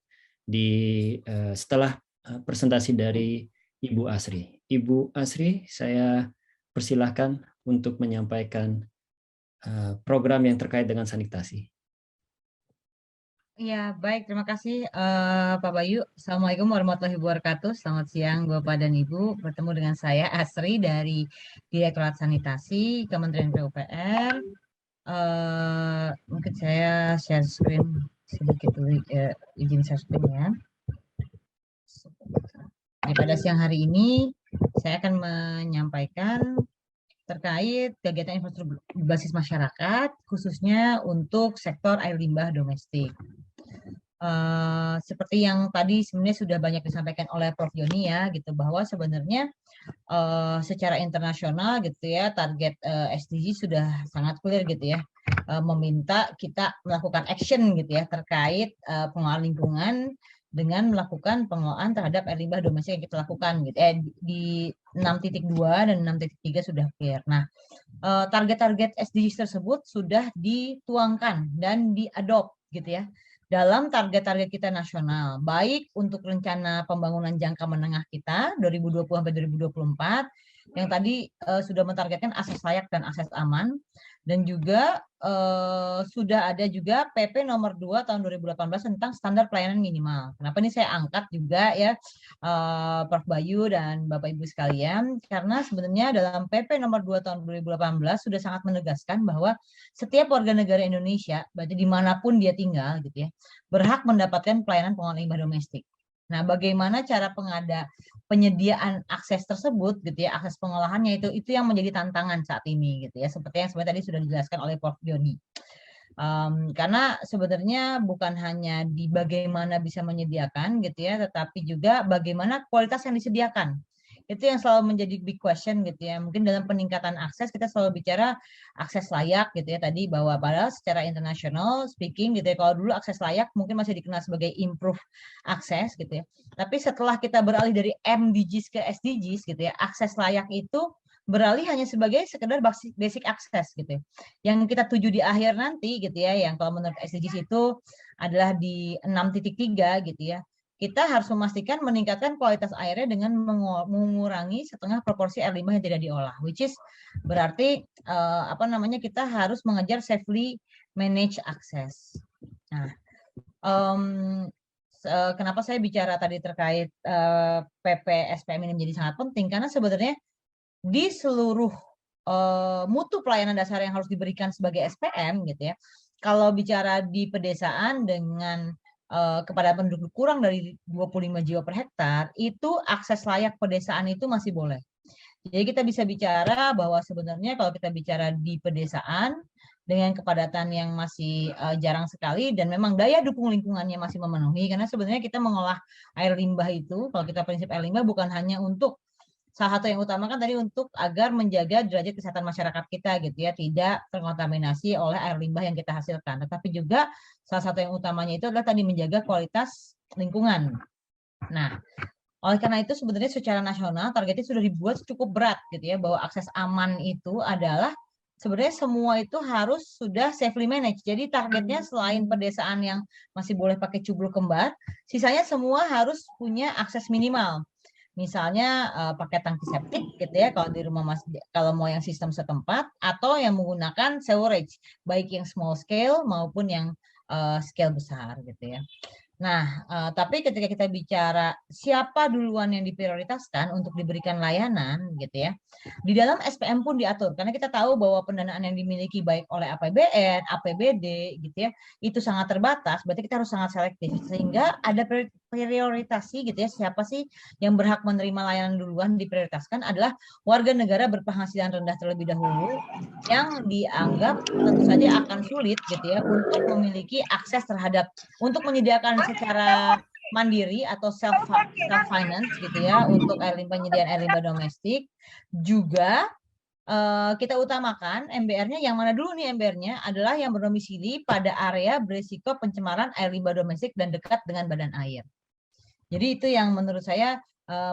setelah presentasi dari Ibu Asri. Ibu Asri, saya persilahkan untuk menyampaikan program yang terkait dengan sanitasi. Ya, baik. Terima kasih Pak Bayu. Assalamualaikum warahmatullahi wabarakatuh. Selamat siang Bapak dan Ibu. Bertemu dengan saya Asri dari Direktorat Sanitasi Kementerian PUPR. Mungkin saya share screen sedikit dulu, izin share screen ya. Pada siang hari ini saya akan menyampaikan terkait kegiatan infrastruktur berbasis masyarakat, khususnya untuk sektor air limbah domestik. Seperti yang tadi sebenarnya sudah banyak disampaikan oleh Prof. Joni ya, gitu, bahwa sebenarnya secara internasional gitu ya, target SDG sudah sangat clear gitu ya, meminta kita melakukan action gitu ya terkait pengelolaan lingkungan dengan melakukan pengelolaan terhadap air limbah domestik yang kita lakukan gitu. Di 6.2 dan 6.3 sudah clear. Nah, target-target SDGs tersebut sudah dituangkan dan diadopt gitu ya dalam target-target kita nasional, baik untuk rencana pembangunan jangka menengah kita 2020 sampai 2024 yang tadi sudah mentargetkan akses layak dan akses aman, dan juga sudah ada juga PP nomor 2 tahun 2018 tentang standar pelayanan minimal. Kenapa ini saya angkat juga ya Prof. Bayu dan Bapak Ibu sekalian, karena sebenarnya dalam PP nomor 2 tahun 2018 sudah sangat menegaskan bahwa setiap warga negara Indonesia, berarti dimanapun dia tinggal gitu ya, berhak mendapatkan pelayanan pengolahan limbah domestik. Nah, bagaimana cara penyediaan akses tersebut gitu ya, akses pengolahannya itu yang menjadi tantangan saat ini gitu ya, seperti yang sebenarnya tadi sudah dijelaskan oleh Prof. Joni. Karena sebenarnya bukan hanya di bagaimana bisa menyediakan gitu ya, tetapi juga bagaimana kualitas yang disediakan. Itu yang selalu menjadi big question gitu ya. Mungkin dalam peningkatan akses kita selalu bicara akses layak gitu ya tadi, bahwa padahal secara international speaking gitu ya, kalau dulu akses layak mungkin masih dikenal sebagai improve akses gitu ya. Tapi setelah kita beralih dari MDGs ke SDGs gitu ya, akses layak itu beralih hanya sebagai sekedar basic akses gitu ya. Yang kita tuju di akhir nanti gitu ya, yang kalau menurut SDGs itu adalah di 6.3 gitu ya. Kita harus memastikan meningkatkan kualitas airnya dengan mengurangi setengah proporsi air limbah yang tidak diolah, which is berarti kita harus mengejar safely manage access. Nah, kenapa saya bicara tadi terkait PP SPM ini menjadi sangat penting, karena sebenarnya di seluruh mutu pelayanan dasar yang harus diberikan sebagai SPM gitu ya, kalau bicara di pedesaan dengan kepada penduduk kurang dari 25 jiwa per hektar, itu akses layak pedesaan itu masih boleh. Jadi kita bisa bicara bahwa sebenarnya kalau kita bicara di pedesaan dengan kepadatan yang masih jarang sekali, dan memang daya dukung lingkungannya masih memenuhi, karena sebenarnya kita mengolah air limbah itu, kalau kita prinsip air limbah bukan hanya untuk, salah satu yang utama kan tadi untuk agar menjaga derajat kesehatan masyarakat kita gitu ya, tidak terkontaminasi oleh air limbah yang kita hasilkan, tetapi juga salah satu yang utamanya itu adalah tadi menjaga kualitas lingkungan. Nah, oleh karena itu sebenarnya secara nasional targetnya sudah dibuat cukup berat gitu ya, bahwa akses aman itu adalah sebenarnya semua itu harus sudah safely managed. Jadi targetnya selain pedesaan yang masih boleh pakai cubluk kembar, sisanya semua harus punya akses minimal. Misalnya pakai tangki septik gitu ya kalau di rumah kalau mau yang sistem setempat, atau yang menggunakan sewerage baik yang small scale maupun yang scale besar gitu ya. Nah, tapi ketika kita bicara siapa duluan yang diprioritaskan untuk diberikan layanan, gitu ya, di dalam SPM pun diatur, karena kita tahu bahwa pendanaan yang dimiliki baik oleh APBN, APBD, gitu ya, itu sangat terbatas. Berarti kita harus sangat selektif, sehingga ada prioritasi, gitu ya, siapa sih yang berhak menerima layanan duluan. Diprioritaskan adalah warga negara berpenghasilan rendah terlebih dahulu, yang dianggap tentu saja akan sulit, gitu ya, untuk memiliki akses terhadap, untuk menyediakan secara mandiri atau self finance, gitu ya, untuk penyediaan air limbah domestik. Juga kita utamakan MBR-nya yang mana dulu nih. MBR-nya adalah yang berdomisili pada area berisiko pencemaran air limbah domestik dan dekat dengan badan air. Jadi itu yang menurut saya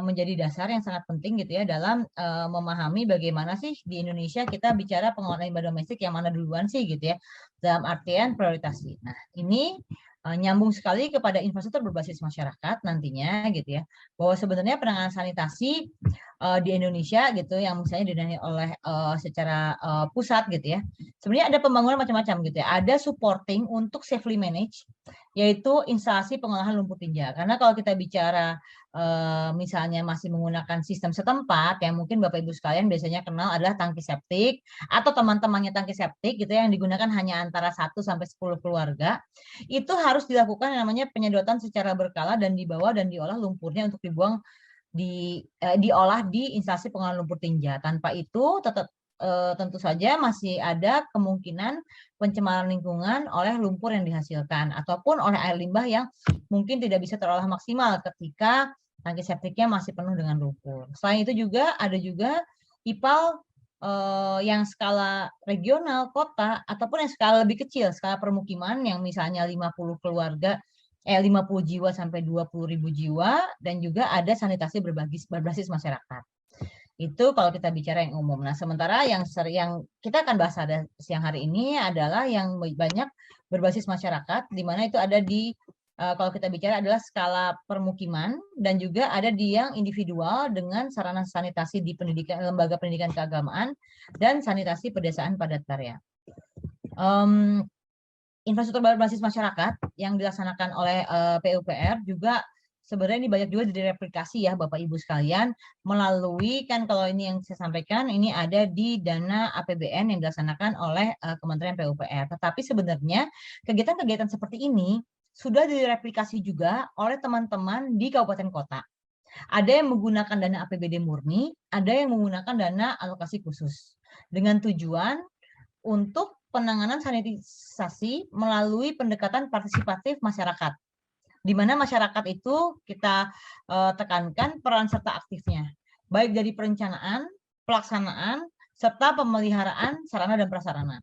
menjadi dasar yang sangat penting, gitu ya, dalam memahami bagaimana sih di Indonesia kita bicara pengelolaan limbah domestik yang mana duluan sih, gitu ya, dalam artian prioritasi. Nah, ini nyambung sekali kepada infrastruktur berbasis masyarakat nantinya, gitu ya, bahwa sebenarnya penanganan sanitasi di Indonesia, gitu, yang misalnya didanai oleh secara pusat, gitu ya, sebenarnya ada pembangunan macam-macam, gitu ya. Ada supporting untuk safely manage, yaitu instalasi pengolahan lumpur tinja. Karena kalau kita bicara misalnya masih menggunakan sistem setempat, yang mungkin Bapak Ibu sekalian biasanya kenal adalah tangki septik atau teman-temannya tangki septik, gitu ya, yang digunakan hanya antara 1 sampai 10 keluarga. Itu harus dilakukan yang namanya penyedotan secara berkala dan dibawa dan diolah lumpurnya untuk dibuang diolah di instalasi pengolahan lumpur tinja. Tanpa itu tetap tentu saja masih ada kemungkinan pencemaran lingkungan oleh lumpur yang dihasilkan ataupun oleh air limbah yang mungkin tidak bisa terolah maksimal ketika tangki septiknya masih penuh dengan lumpur. Selain itu juga ada juga IPAL yang skala regional, kota, ataupun yang skala lebih kecil, skala permukiman yang misalnya 50 keluarga, 50 jiwa sampai 20.000 jiwa, dan juga ada sanitasi berbasis masyarakat. Itu kalau kita bicara yang umum. Nah, sementara yang kita akan bahas pada siang hari ini adalah yang banyak berbasis masyarakat, di mana itu ada di kalau kita bicara adalah skala permukiman, dan juga ada di yang individual dengan sarana sanitasi di pendidikan, lembaga pendidikan keagamaan, dan sanitasi pedesaan padat karya. Infrastruktur berbasis masyarakat yang dilaksanakan oleh PUPR juga sebenarnya ini banyak juga direplikasi ya Bapak Ibu sekalian, melalui, kan kalau ini yang saya sampaikan ini ada di dana APBN yang dilaksanakan oleh Kementerian PUPR. Tetapi sebenarnya kegiatan-kegiatan seperti ini sudah direplikasi juga oleh teman-teman di kabupaten kota. Ada yang menggunakan dana APBD murni, ada yang menggunakan dana alokasi khusus dengan tujuan untuk penanganan sanitasi melalui pendekatan partisipatif masyarakat, di mana masyarakat itu kita tekankan peran serta aktifnya, baik dari perencanaan, pelaksanaan, serta pemeliharaan sarana dan prasarana.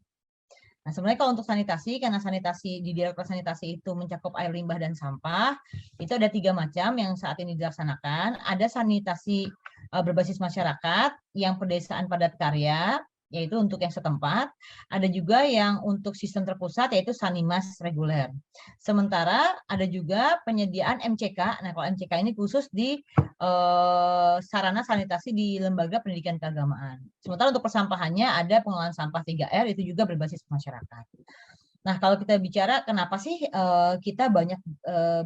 Nah, sebenarnya kalau untuk sanitasi, karena sanitasi di Direktorat Sanitasi itu mencakup air limbah dan sampah, itu ada 3 macam yang saat ini dilaksanakan. Ada sanitasi berbasis masyarakat, yang pedesaan padat karya, yaitu untuk yang setempat. Ada juga yang untuk sistem terpusat, yaitu Sanimas reguler. Sementara ada juga penyediaan MCK. Nah, kalau MCK ini khusus di sarana sanitasi di lembaga pendidikan keagamaan. Sementara untuk persampahannya ada pengelolaan sampah 3R, itu juga berbasis masyarakat. Nah, kalau kita bicara kenapa sih kita banyak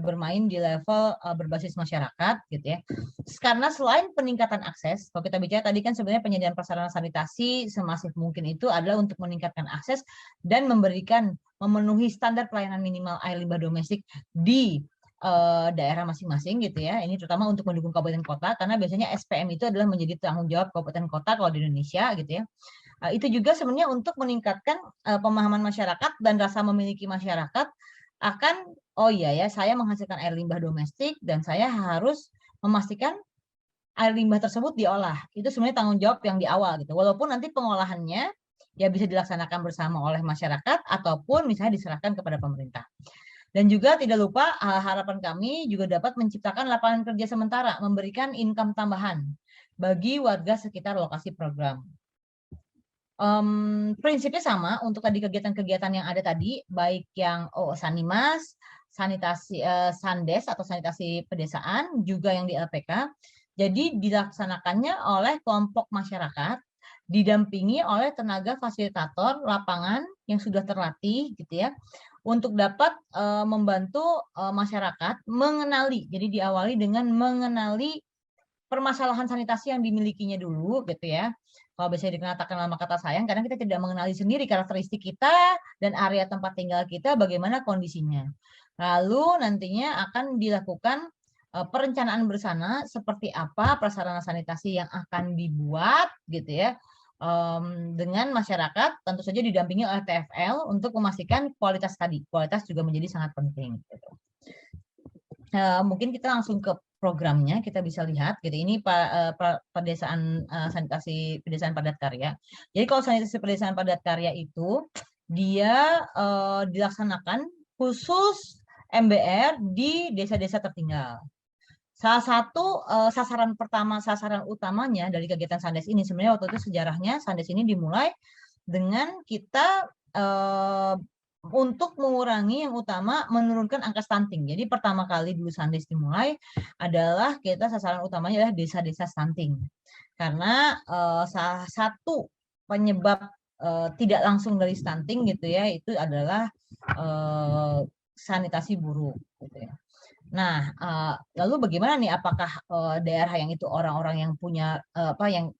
bermain di level berbasis masyarakat, gitu ya. Karena selain peningkatan akses, kalau kita bicara tadi kan sebenarnya penyediaan prasarana sanitasi semasif mungkin itu adalah untuk meningkatkan akses dan memenuhi standar pelayanan minimal air limbah domestik di daerah masing-masing, gitu ya. Ini terutama untuk mendukung kabupaten kota, karena biasanya SPM itu adalah menjadi tanggung jawab kabupaten kota kalau di Indonesia, gitu ya. Itu juga sebenarnya untuk meningkatkan pemahaman masyarakat dan rasa memiliki masyarakat akan, oh iya ya, saya menghasilkan air limbah domestik dan saya harus memastikan air limbah tersebut diolah. Itu sebenarnya tanggung jawab yang di awal, gitu. Walaupun nanti pengolahannya ya bisa dilaksanakan bersama oleh masyarakat ataupun misalnya diserahkan kepada pemerintah. Dan juga tidak lupa harapan kami juga dapat menciptakan lapangan kerja sementara, memberikan income tambahan bagi warga sekitar lokasi program. Prinsipnya sama untuk tadi kegiatan-kegiatan yang ada tadi, baik yang Sanimas, sanitasi Sandes atau sanitasi pedesaan, juga yang di LPK. Jadi dilaksanakannya oleh kelompok masyarakat, didampingi oleh tenaga fasilitator lapangan yang sudah terlatih, gitu ya, untuk dapat membantu masyarakat mengenali. Jadi diawali dengan mengenali permasalahan sanitasi yang dimilikinya dulu gitu ya. Kalau biasanya dikatakan lama kata sayang, kadang kita tidak mengenali sendiri karakteristik kita dan area tempat tinggal kita bagaimana kondisinya. Lalu nantinya akan dilakukan perencanaan bersama seperti apa prasarana sanitasi yang akan dibuat gitu ya. Dengan masyarakat tentu saja didampingi oleh TFL untuk memastikan kualitas tadi. Kualitas juga menjadi sangat penting. Gitu. Mungkin kita langsung ke programnya, kita bisa lihat gitu. Ini pedesaan sanitasi pedesaan padat karya. Jadi kalau sanitasi pedesaan padat karya itu dia dilaksanakan khusus MBR di desa-desa tertinggal. Salah satu sasaran utamanya dari kegiatan Sandes ini sebenarnya waktu itu sejarahnya Sandes ini dimulai dengan kita untuk mengurangi yang utama menurunkan angka stunting. Jadi pertama kali dulu Sandes dimulai adalah kita sasaran utamanya adalah desa-desa stunting. Karena salah satu penyebab tidak langsung dari stunting gitu ya itu adalah sanitasi buruk gitu ya. Nah, lalu bagaimana nih? Apakah daerah yang itu orang-orang yang punya yang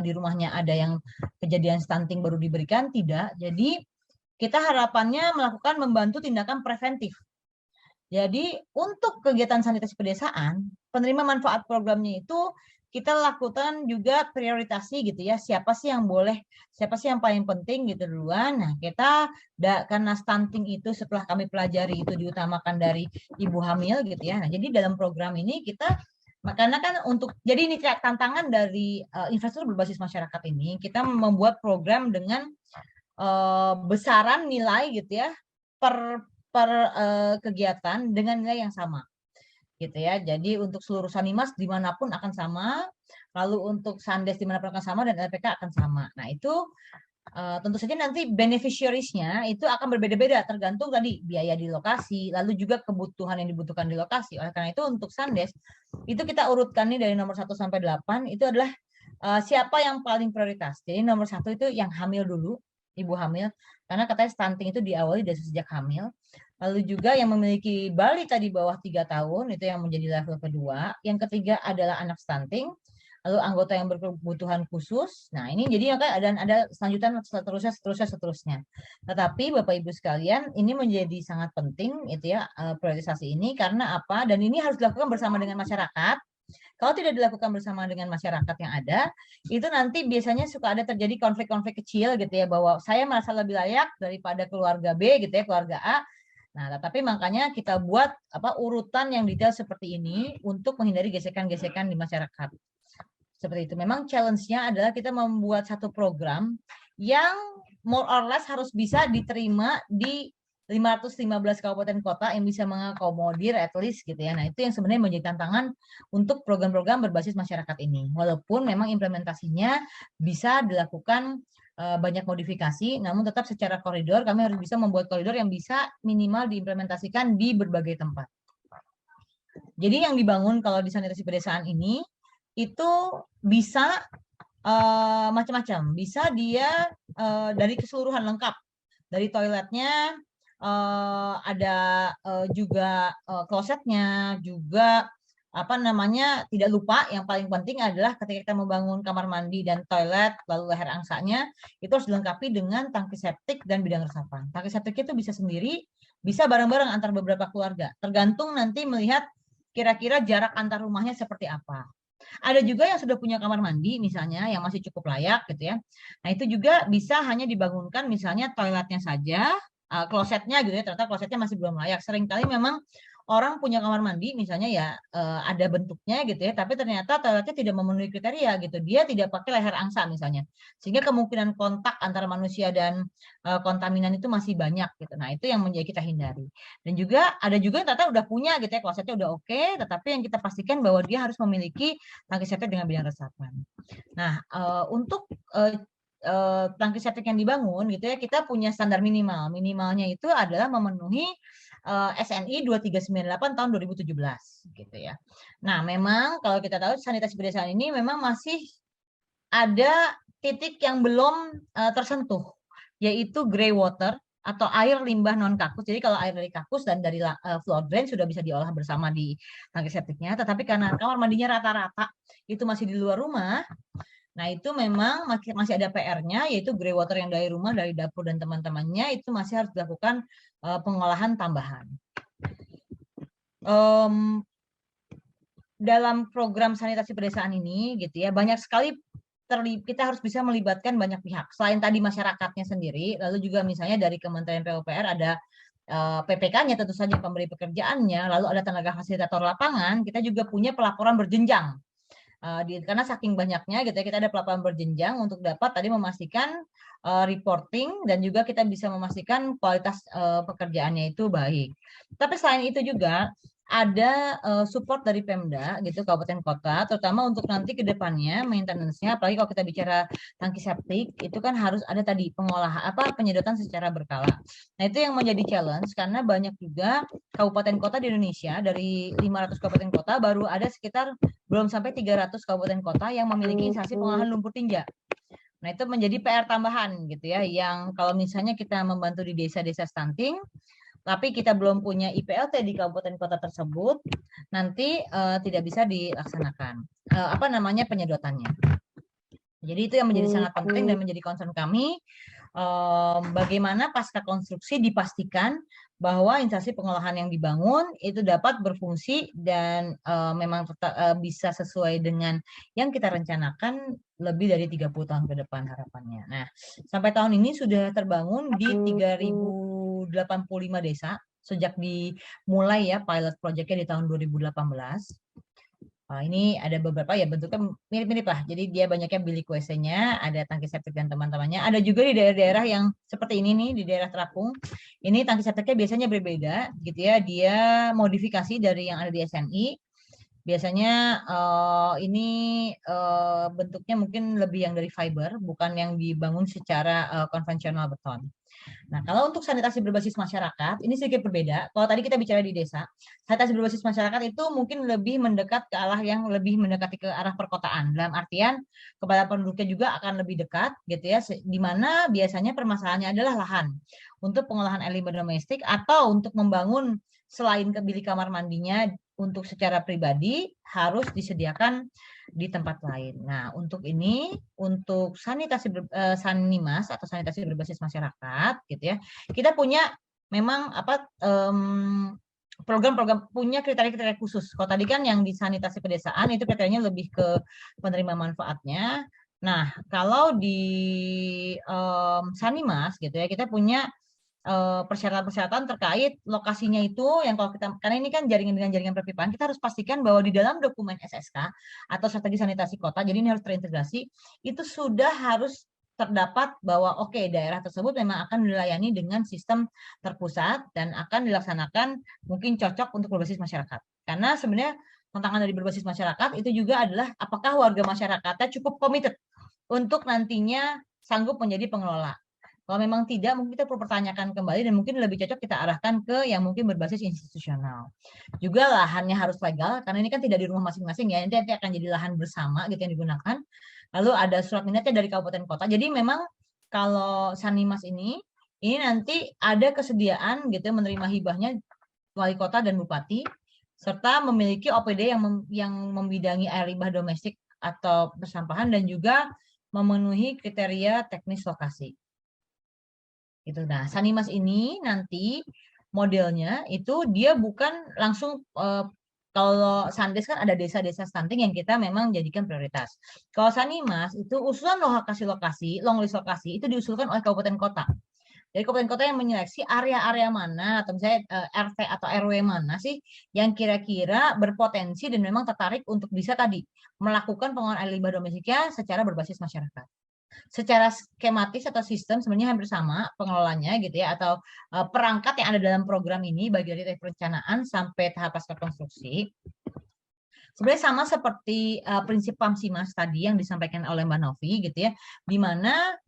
di rumahnya ada yang kejadian stunting baru diberikan? Tidak. Jadi kita harapannya melakukan membantu tindakan preventif. Jadi untuk kegiatan sanitasi pedesaan, penerima manfaat programnya itu kita lakukan juga prioritasi gitu ya. Siapa sih yang boleh, siapa sih yang paling penting gitu duluan. Nah, kita karena stunting itu setelah kami pelajari itu diutamakan dari ibu hamil gitu ya. Nah, jadi dalam program ini kita karena kan jadi ini tantangan dari investor berbasis masyarakat ini, kita membuat program dengan besaran nilai gitu ya per kegiatan dengan nilai yang sama gitu ya. Jadi untuk seluruh Sanimas dimanapun akan sama, lalu untuk Sandes dimanapun akan sama dan LPK akan sama. Nah itu tentu saja nanti beneficiaries-nya itu akan berbeda-beda tergantung tadi biaya di lokasi, lalu juga kebutuhan yang dibutuhkan di lokasi. Oleh karena itu untuk Sandes itu kita urutkan nih dari nomor 1 sampai 8 itu adalah siapa yang paling prioritas. Jadi nomor 1 itu yang hamil dulu, ibu hamil, karena katanya stunting itu diawali dari sejak hamil. Lalu juga yang memiliki balita di bawah 3 tahun, itu yang menjadi level kedua. Yang ketiga adalah anak stunting. Lalu anggota yang berkebutuhan khusus. Nah ini jadi ada selanjutan seterusnya. Tetapi Bapak Ibu sekalian, ini menjadi sangat penting itu ya prioritasasi ini karena apa? Dan ini harus dilakukan bersama dengan masyarakat. Kalau tidak dilakukan bersama dengan masyarakat yang ada, itu nanti biasanya suka ada terjadi konflik-konflik kecil gitu ya, bahwa saya merasa lebih layak daripada keluarga B gitu ya, keluarga A. Nah, tetapi makanya kita buat urutan yang detail seperti ini untuk menghindari gesekan-gesekan di masyarakat. Seperti itu. Memang challenge-nya adalah kita membuat satu program yang more or less harus bisa diterima di 515 kabupaten kota yang bisa mengakomodir at least gitu ya. Nah, itu yang sebenarnya menjadi tantangan untuk program-program berbasis masyarakat ini. Walaupun memang implementasinya bisa dilakukan banyak modifikasi, namun tetap secara koridor kami harus bisa membuat koridor yang bisa minimal diimplementasikan di berbagai tempat. Jadi yang dibangun kalau di sanitasi pedesaan ini itu bisa macam-macam. Bisa dia dari keseluruhan lengkap. Dari toiletnya, ada juga klosetnya, juga tidak lupa yang paling penting adalah ketika kita membangun kamar mandi dan toilet lalu leher angsanya itu harus dilengkapi dengan tangki septik dan bidang resapan. Tangki septik itu bisa sendiri, bisa bareng-bareng antar beberapa keluarga, tergantung nanti melihat kira-kira jarak antar rumahnya seperti apa. Ada juga yang sudah punya kamar mandi misalnya yang masih cukup layak gitu ya. Nah itu juga bisa hanya dibangunkan misalnya toiletnya saja, klosetnya gitu ya, ternyata klosetnya masih belum layak. Seringkali memang orang punya kamar mandi misalnya ya ada bentuknya gitu ya, tapi ternyata toiletnya tidak memenuhi kriteria gitu. Dia tidak pakai leher angsa misalnya. Sehingga kemungkinan kontak antara manusia dan kontaminan itu masih banyak gitu. Nah, itu yang menjadi kita hindari. Dan juga ada juga yang ternyata udah punya gitu ya, klosetnya udah oke, tetapi yang kita pastikan bahwa dia harus memiliki tangki septik dengan bidang resapan. Nah, untuk tangki septik yang dibangun gitu ya, kita punya standar minimal. Minimalnya itu adalah memenuhi SNI 2398 tahun 2017 gitu ya. Nah, memang kalau kita tahu sanitasi pedesaan ini memang masih ada titik yang belum tersentuh, yaitu grey water atau air limbah non kakus. Jadi kalau air dari kakus dan dari floor drain sudah bisa diolah bersama di tangki septiknya, tetapi karena kamar mandinya rata-rata itu masih di luar rumah, nah itu memang masih ada PR-nya, yaitu grey water yang dari rumah, dari dapur dan teman-temannya itu masih harus dilakukan pengolahan tambahan. Dalam program sanitasi pedesaan ini gitu ya, banyak sekali kita harus bisa melibatkan banyak pihak. Selain tadi masyarakatnya sendiri, lalu juga misalnya dari Kementerian PUPR ada PPK-nya tentu saja pemberi pekerjaannya, lalu ada tenaga fasilitator lapangan, kita juga punya pelaporan berjenjang. Karena saking banyaknya gitu ya, kita ada pelaporan berjenjang untuk dapat tadi memastikan reporting dan juga kita bisa memastikan kualitas pekerjaannya itu baik. Tapi selain itu juga ada support dari Pemda gitu, kabupaten kota, terutama untuk nanti ke depannya maintenance-nya, apalagi kalau kita bicara tangki septik itu kan harus ada tadi pengolahan penyedotan secara berkala. Nah, itu yang menjadi challenge karena banyak juga kabupaten kota di Indonesia, dari 500 kabupaten kota baru ada sekitar belum sampai 300 kabupaten kota yang memiliki instalasi pengolahan lumpur tinja. Nah, itu menjadi PR tambahan gitu ya, yang kalau misalnya kita membantu di desa-desa stunting tapi kita belum punya IPLT di kabupaten kota tersebut, nanti tidak bisa dilaksanakan penyedotannya. Jadi itu yang menjadi sangat penting dan menjadi concern kami, bagaimana pasca konstruksi dipastikan bahwa instalasi pengolahan yang dibangun itu dapat berfungsi dan memang bisa sesuai dengan yang kita rencanakan lebih dari 30 tahun ke depan harapannya. Nah, sampai tahun ini sudah terbangun di 3.085 desa sejak dimulai ya pilot project-nya di tahun 2018. Ini ada beberapa ya bentuknya mirip-mirip lah. Jadi dia banyaknya bilik WC-nya, ada tangki septik dan teman-temannya. Ada juga di daerah-daerah yang seperti ini nih, di daerah Terapung. Ini tangki septiknya biasanya berbeda gitu ya. Dia modifikasi dari yang ada di SNI. Biasanya ini bentuknya mungkin lebih yang dari fiber, bukan yang dibangun secara konvensional beton. Nah, kalau untuk sanitasi berbasis masyarakat, ini sedikit berbeda. Kalau tadi kita bicara di desa, sanitasi berbasis masyarakat itu mungkin lebih mendekat ke arah yang lebih mendekati ke arah perkotaan. Dalam artian, kepada penduduknya juga akan lebih dekat, gitu ya, di mana biasanya permasalahannya adalah lahan. Untuk pengolahan air limbah domestik atau untuk membangun selain ke bilik kamar mandinya untuk secara pribadi harus disediakan di tempat lain. Nah, untuk ini, untuk sanitasi Sanimas atau sanitasi berbasis masyarakat, gitu ya, kita punya memang program-program punya kriteria-kriteria khusus. Kalau tadi kan yang di sanitasi pedesaan itu kriterianya lebih ke penerima manfaatnya. Nah, kalau di Sanimas, gitu ya, kita punya persyaratan-persyaratan terkait lokasinya itu yang kalau kita, karena ini kan jaringan dengan jaringan perpipaan, kita harus pastikan bahwa di dalam dokumen SSK atau strategi sanitasi kota, jadi ini harus terintegrasi, itu sudah harus terdapat bahwa oke, daerah tersebut memang akan dilayani dengan sistem terpusat dan akan dilaksanakan mungkin cocok untuk berbasis masyarakat. Karena sebenarnya tantangan dari berbasis masyarakat itu juga adalah apakah warga masyarakatnya cukup komited untuk nantinya sanggup menjadi pengelola. Kalau memang tidak, mungkin kita perlu pertanyakan kembali dan mungkin lebih cocok kita arahkan ke yang mungkin berbasis institusional. Juga lahannya harus legal, karena ini kan tidak di rumah masing-masing ya, nanti akan jadi lahan bersama gitu yang digunakan. Lalu ada surat minatnya dari kabupaten kota. Jadi memang kalau Sanimas ini nanti ada kesediaan gitu menerima hibahnya wali kota dan bupati, serta memiliki OPD yang membidangi air limbah domestik atau persampahan dan juga memenuhi kriteria teknis lokasi. Gitu. Nah, Sanimas ini nanti modelnya itu dia bukan langsung kalau Sandes kan ada desa-desa stunting yang kita memang jadikan prioritas. Kalau Sanimas itu usulan lokasi-lokasi, long list lokasi itu diusulkan oleh kabupaten kota. Jadi kabupaten kota yang menyeleksi area-area mana atau misalnya RT atau RW mana sih yang kira-kira berpotensi dan memang tertarik untuk bisa tadi melakukan pengolahan air limbah domestiknya secara berbasis masyarakat. Secara skematis atau sistem sebenarnya hampir sama pengelolanya gitu ya, atau perangkat yang ada dalam program ini bagi dari perencanaan sampai tahap pasca konstruksi. Sebenarnya sama seperti prinsip PAMSIMAS tadi yang disampaikan oleh Mbak Novi gitu ya, di mana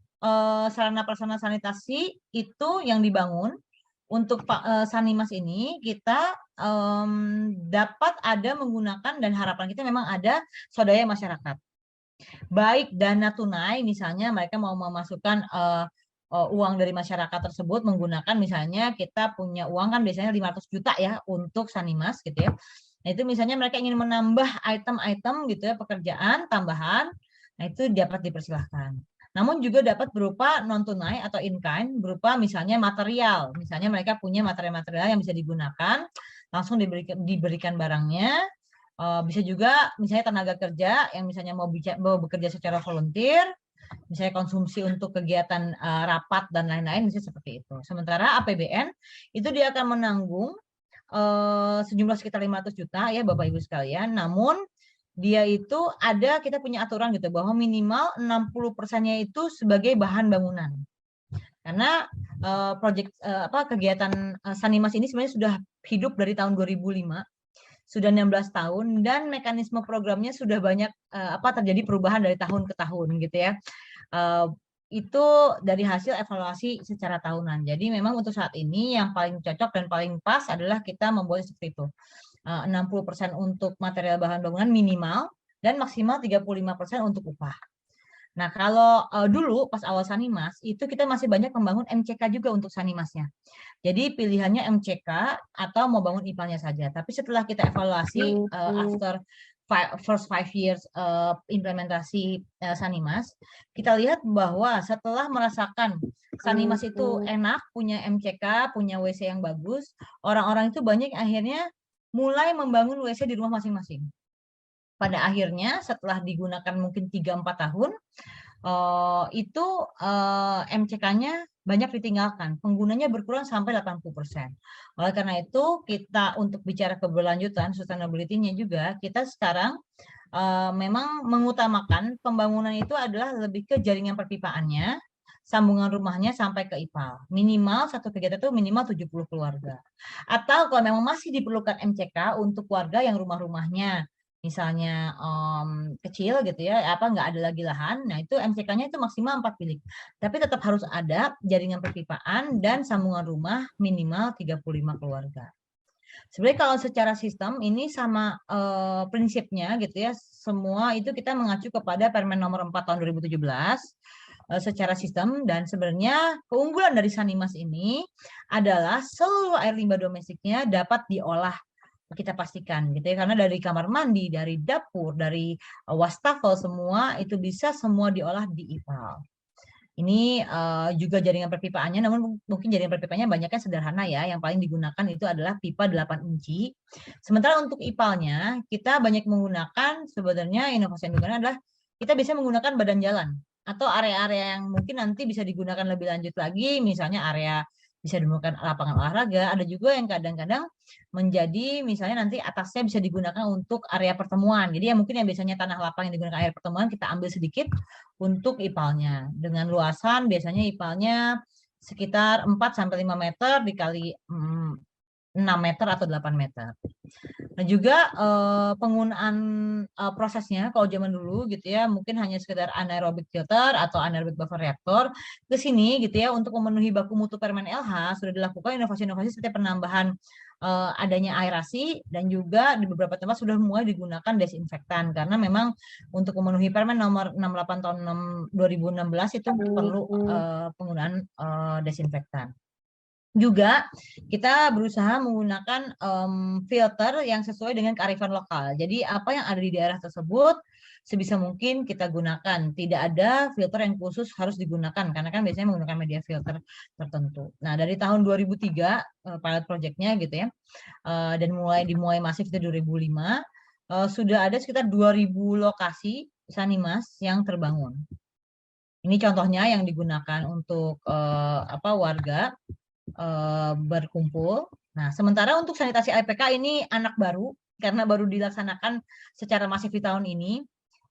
sarana prasarana sanitasi itu yang dibangun untuk Sanimas ini kita dapat ada menggunakan dan harapan kita memang ada swadaya masyarakat. Baik dana tunai misalnya mereka mau memasukkan uang dari masyarakat tersebut menggunakan, misalnya kita punya uang kan biasanya 500 juta ya untuk Sanimas gitu ya. Nah itu misalnya mereka ingin menambah item-item gitu ya, pekerjaan tambahan, nah itu dapat dipersilahkan. Namun juga dapat berupa non tunai atau in kind, berupa misalnya material. Misalnya mereka punya material-material yang bisa digunakan, langsung diberikan barangnya. Bisa juga misalnya tenaga kerja yang misalnya mau bekerja secara volunteer, misalnya konsumsi untuk kegiatan rapat dan lain-lain, misalnya seperti itu. Sementara APBN itu dia akan menanggung sejumlah sekitar 500 juta ya Bapak Ibu sekalian, namun dia itu kita punya aturan gitu bahwa minimal 60%-nya itu sebagai bahan bangunan. Karena kegiatan Sanimas ini sebenarnya sudah hidup dari tahun 2005, sudah 16 tahun, dan mekanisme programnya sudah banyak terjadi perubahan dari tahun ke tahun gitu ya. Itu dari hasil evaluasi secara tahunan. Jadi memang untuk saat ini yang paling cocok dan paling pas adalah kita membuat seperti itu. 60% untuk material bahan bangunan minimal dan maksimal 35% untuk upah. Nah, kalau dulu pas awal Sanimas itu kita masih banyak membangun MCK juga untuk Sanimasnya. Jadi pilihannya MCK atau mau bangun IPAL-nya saja. Tapi setelah kita evaluasi after first 5 years implementasi Sanimas, kita lihat bahwa setelah merasakan Sanimas itu enak, punya MCK, punya WC yang bagus, orang-orang itu banyak akhirnya mulai membangun WC di rumah masing-masing. Pada akhirnya setelah digunakan mungkin 3-4 tahun, itu MCK-nya banyak ditinggalkan, penggunanya berkurang sampai 80%. Oleh karena itu, kita untuk bicara keberlanjutan, sustainability-nya juga, kita sekarang memang mengutamakan pembangunan itu adalah lebih ke jaringan perpipaannya, sambungan rumahnya sampai ke IPAL. Minimal satu kegiatan itu minimal 70 keluarga. Atau kalau memang masih diperlukan MCK untuk warga yang rumah-rumahnya misalnya kecil gitu ya, nggak ada lagi lahan, nah itu MCK-nya itu maksimal 4 bilik. Tapi tetap harus ada jaringan perpipaan dan sambungan rumah minimal 35 keluarga. Sebenarnya kalau secara sistem ini sama prinsipnya gitu ya, semua itu kita mengacu kepada Permen nomor 4 tahun 2017 secara sistem, dan sebenarnya keunggulan dari Sanimas ini adalah seluruh air limbah domestiknya dapat diolah, kita pastikan gitu ya, karena dari kamar mandi, dari dapur, dari wastafel, semua itu bisa semua diolah di IPAL. Ini juga jaringan perpipaannya, namun mungkin jaringan perpipaannya banyaknya sederhana ya, yang paling digunakan itu adalah pipa 8 inci. Sementara untuk IPAL-nya kita banyak menggunakan, sebenarnya inovasi yang digunakan adalah kita bisa menggunakan badan jalan atau area-area yang mungkin nanti bisa digunakan lebih lanjut lagi, misalnya area bisa digunakan lapangan olahraga, ada juga yang kadang-kadang menjadi misalnya nanti atasnya bisa digunakan untuk area pertemuan. Jadi mungkin yang biasanya tanah lapang yang digunakan area pertemuan kita ambil sedikit untuk IPAL-nya. Dengan luasan biasanya IPAL-nya sekitar 4-5 meter dikali 6 meter atau 8 meter. Nah juga penggunaan prosesnya kalau zaman dulu gitu ya, mungkin hanya sekedar anaerobic filter atau anaerobic buffer reactor. Ke sini gitu ya, untuk memenuhi baku mutu Permen LH sudah dilakukan inovasi-inovasi seperti penambahan adanya aerasi, dan juga di beberapa tempat sudah mulai digunakan desinfektan, karena memang untuk memenuhi Permen nomor 68 tahun 2016 itu perlu penggunaan desinfektan. Juga kita berusaha menggunakan filter yang sesuai dengan kearifan lokal. Jadi apa yang ada di daerah tersebut sebisa mungkin kita gunakan. Tidak ada filter yang khusus harus digunakan, karena kan biasanya menggunakan media filter tertentu. Nah dari tahun 2003 pilot project-nya gitu ya, dan dimulai masif itu 2005, sudah ada sekitar 2.000 lokasi Sanimas yang terbangun. Ini contohnya yang digunakan untuk warga berkumpul. Nah, sementara untuk sanitasi LPK ini anak baru, karena baru dilaksanakan secara masif di tahun ini.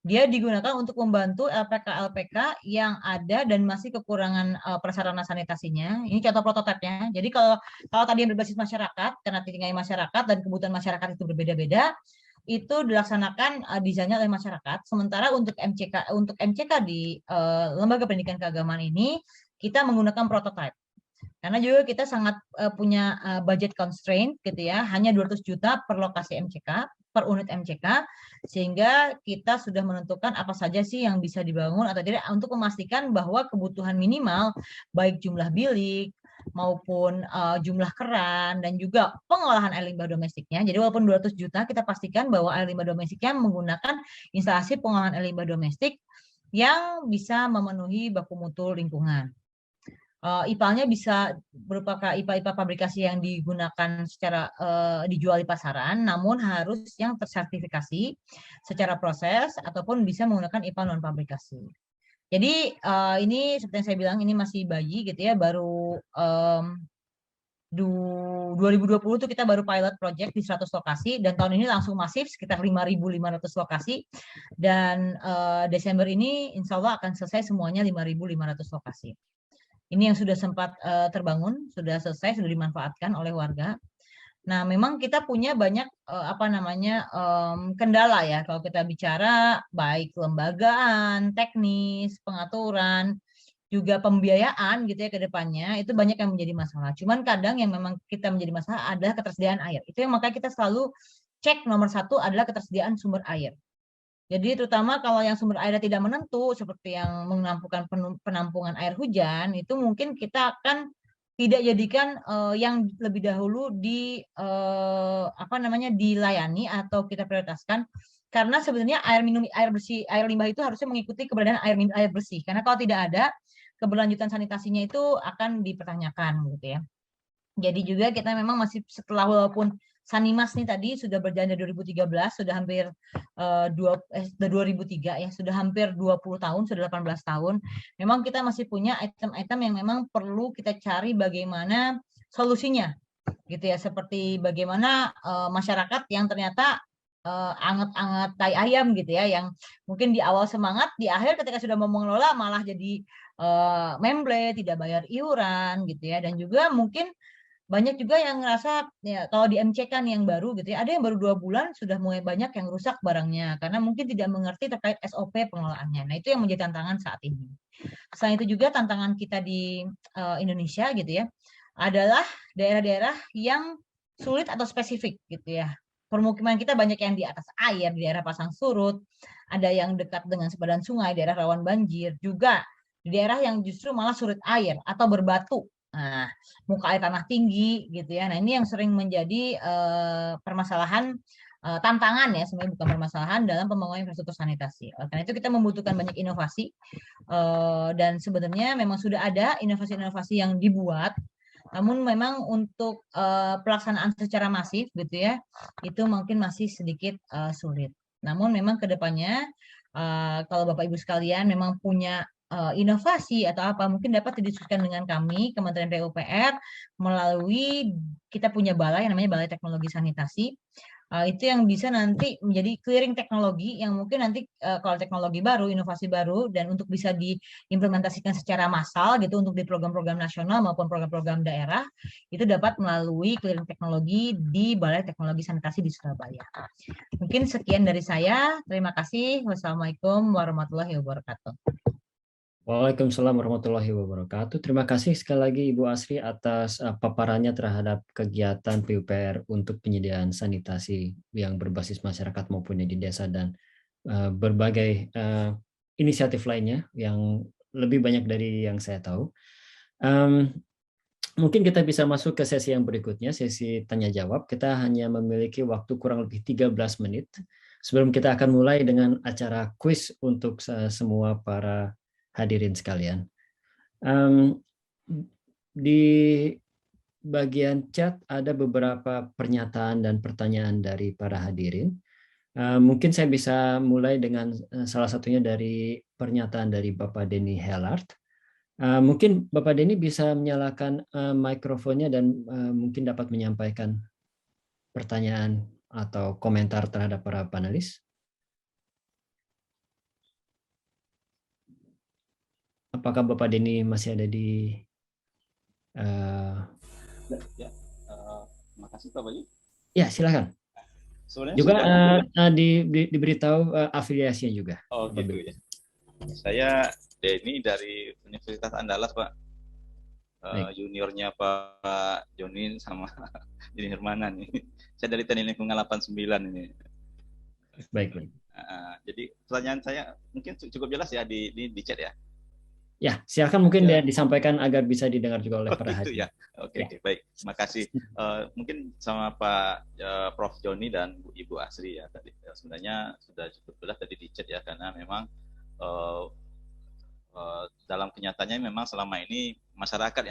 Dia digunakan untuk membantu LPK yang ada dan masih kekurangan prasarana sanitasinya. Ini contoh prototipenya. Jadi kalau tadi yang berbasis masyarakat, karena tinggal masyarakat dan kebutuhan masyarakat itu berbeda-beda, itu dilaksanakan desainnya oleh masyarakat. Sementara untuk MCK di Lembaga Pendidikan Keagamaan ini kita menggunakan prototip. Karena juga kita sangat punya budget constraint gitu ya, hanya 200 juta per lokasi MCK, per unit MCK, sehingga kita sudah menentukan apa saja sih yang bisa dibangun atau tidak untuk memastikan bahwa kebutuhan minimal baik jumlah bilik maupun jumlah keran dan juga pengolahan air limbah domestiknya. Jadi walaupun 200 juta kita pastikan bahwa air limbah domestiknya menggunakan instalasi pengolahan air limbah domestik yang bisa memenuhi baku mutu lingkungan. IPA-nya bisa berupa IPA-IPA pabrikasi yang digunakan secara dijual di pasaran, namun harus yang tersertifikasi secara proses ataupun bisa menggunakan IPA non pabrikasi. Jadi ini seperti yang saya bilang ini masih bayi gitu ya, baru 2020 itu kita baru pilot project di 100 lokasi dan tahun ini langsung masif sekitar 5.500 lokasi dan Desember ini insya Allah akan selesai semuanya 5.500 lokasi. Ini yang sudah sempat terbangun, sudah selesai, sudah dimanfaatkan oleh warga. Nah, memang kita punya banyak kendala ya kalau kita bicara baik kelembagaan, teknis, pengaturan, juga pembiayaan gitu ya ke depannya, itu banyak yang menjadi masalah. Cuman kadang yang memang kita menjadi masalah adalah ketersediaan air. Itu yang makanya kita selalu cek nomor satu adalah ketersediaan sumber air. Jadi terutama kalau yang sumber airnya tidak menentu seperti yang menampungan penampungan air hujan itu mungkin kita akan tidak jadikan yang lebih dahulu dilayani atau kita prioritaskan karena sebenarnya air minum air bersih air limbah itu harusnya mengikuti keberadaan air bersih karena kalau tidak ada keberlanjutan sanitasinya itu akan dipertanyakan gitu ya. Jadi juga kita memang masih setelah walaupun Sanimas nih tadi sudah berjalan dari 2013, sudah hampir 2003 ya, sudah hampir 20 tahun, sudah 18 tahun. Memang kita masih punya item-item yang memang perlu kita cari bagaimana solusinya gitu ya, seperti bagaimana masyarakat yang ternyata anget-anget tai ayam gitu ya, yang mungkin di awal semangat, di akhir ketika sudah mau mengelola malah jadi memble, tidak bayar iuran gitu ya, dan juga mungkin banyak juga yang ngerasa ya kalau di MCK nih yang baru gitu ya, ada yang baru 2 bulan sudah mulai banyak yang rusak barangnya karena mungkin tidak mengerti terkait SOP pengelolaannya. Nah, itu yang menjadi tantangan saat ini. Selain itu juga tantangan kita di Indonesia gitu ya, adalah daerah-daerah yang sulit atau spesifik gitu ya. Permukiman kita banyak yang di atas air, di daerah pasang surut, ada yang dekat dengan sepadan sungai, daerah rawan banjir, juga di daerah yang justru malah surut air atau berbatu. Nah, muka air tanah tinggi gitu ya. Nah, ini yang sering menjadi permasalahan tantangan ya, sebenarnya bukan permasalahan dalam pembangunan infrastruktur sanitasi. Karena itu kita membutuhkan banyak inovasi dan sebenarnya memang sudah ada inovasi-inovasi yang dibuat, namun memang untuk pelaksanaan secara masif gitu ya, itu mungkin masih sedikit sulit. Namun memang kedepannya kalau Bapak Ibu sekalian memang punya inovasi atau apa mungkin dapat didiskusikan dengan kami Kementerian PUPR melalui kita punya balai yang namanya Balai Teknologi Sanitasi. Itu yang bisa nanti menjadi clearing teknologi yang mungkin nanti kalau teknologi baru, inovasi baru dan untuk bisa diimplementasikan secara massal gitu untuk di program-program nasional maupun program-program daerah itu dapat melalui clearing teknologi di Balai Teknologi Sanitasi di Surabaya. Mungkin sekian dari saya. Terima kasih. Wassalamualaikum warahmatullahi wabarakatuh. Waalaikumsalam warahmatullahi wabarakatuh. Terima kasih sekali lagi Ibu Asri atas paparannya terhadap kegiatan PUPR untuk penyediaan sanitasi yang berbasis masyarakat maupun di desa dan berbagai inisiatif lainnya yang lebih banyak dari yang saya tahu. Mungkin kita bisa masuk ke sesi yang berikutnya, sesi tanya jawab. Kita hanya memiliki waktu kurang lebih 13 menit. Sebelum kita akan mulai dengan acara kuis untuk semua para hadirin sekalian. Di bagian chat ada beberapa pernyataan dan pertanyaan dari para hadirin. Mungkin saya bisa mulai dengan salah satunya dari pernyataan dari Bapak Denny Hellart. Mungkin Bapak Denny bisa menyalakan mikrofonnya dan mungkin dapat menyampaikan pertanyaan atau komentar terhadap para panelis. Apakah Bapak Denny masih ada di... Terima kasih Pak Bayu. Ya, silakan. Juga diberitahu afiliasinya juga. Oh gitu ya. Saya Denny dari Universitas Andalas Pak. juniornya Pak Joni sama Joni Hermana nih. Saya dari Teknik Lingkungan 89 ini. Baik. Jadi pertanyaan saya mungkin cukup jelas ya di chat ya. Ya, silakan mungkin disampaikan agar bisa didengar juga oleh para hadir. Ya. Oke, baik. Terima kasih. Mungkin sama Pak Prof Joni dan Ibu Asri ya tadi. Sebenarnya sudah cukup jelas tadi di chat ya, karena memang dalam kenyataannya memang selama ini masyarakat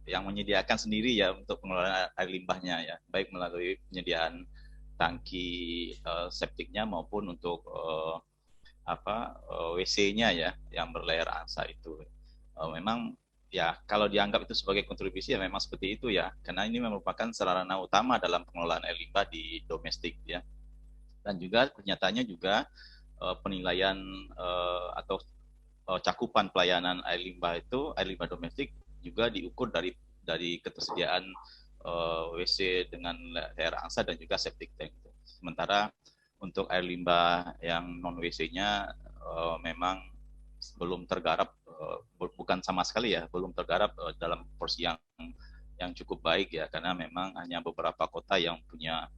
yang menyediakan sendiri ya untuk pengelolaan air limbahnya ya, baik melalui penyediaan tangki septiknya maupun untuk WC-nya ya yang berlayar angsa itu. Memang ya kalau dianggap itu sebagai kontribusi ya memang seperti itu ya, karena ini merupakan sarana utama dalam pengelolaan air limbah di domestik ya. Dan juga kenyataannya juga penilaian atau cakupan pelayanan air limbah domestik juga diukur dari ketersediaan WC dengan air angsa dan juga septic tank. Sementara untuk air limbah yang non WC-nya memang belum tergarap, bukan sama sekali ya, belum tergarap dalam porsi yang cukup baik ya, karena memang hanya beberapa kota yang punya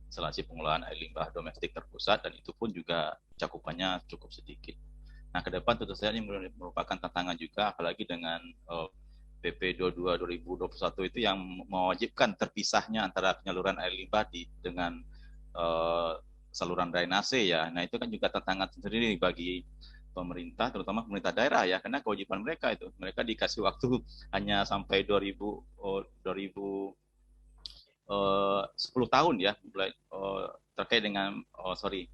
instalasi pengelolaan air limbah domestik terpusat, dan itu pun juga cakupannya cukup sedikit. Nah, ke depan tentu saja ini merupakan tantangan juga, apalagi dengan PP 22 2021 itu yang mewajibkan terpisahnya antara penyaluran air limbah dengan saluran drainase ya. Nah, itu kan juga tantangan sendiri bagi pemerintah, terutama pemerintah daerah ya, karena kewajiban mereka itu, mereka dikasih waktu hanya sampai 10 tahun ya, terkait dengan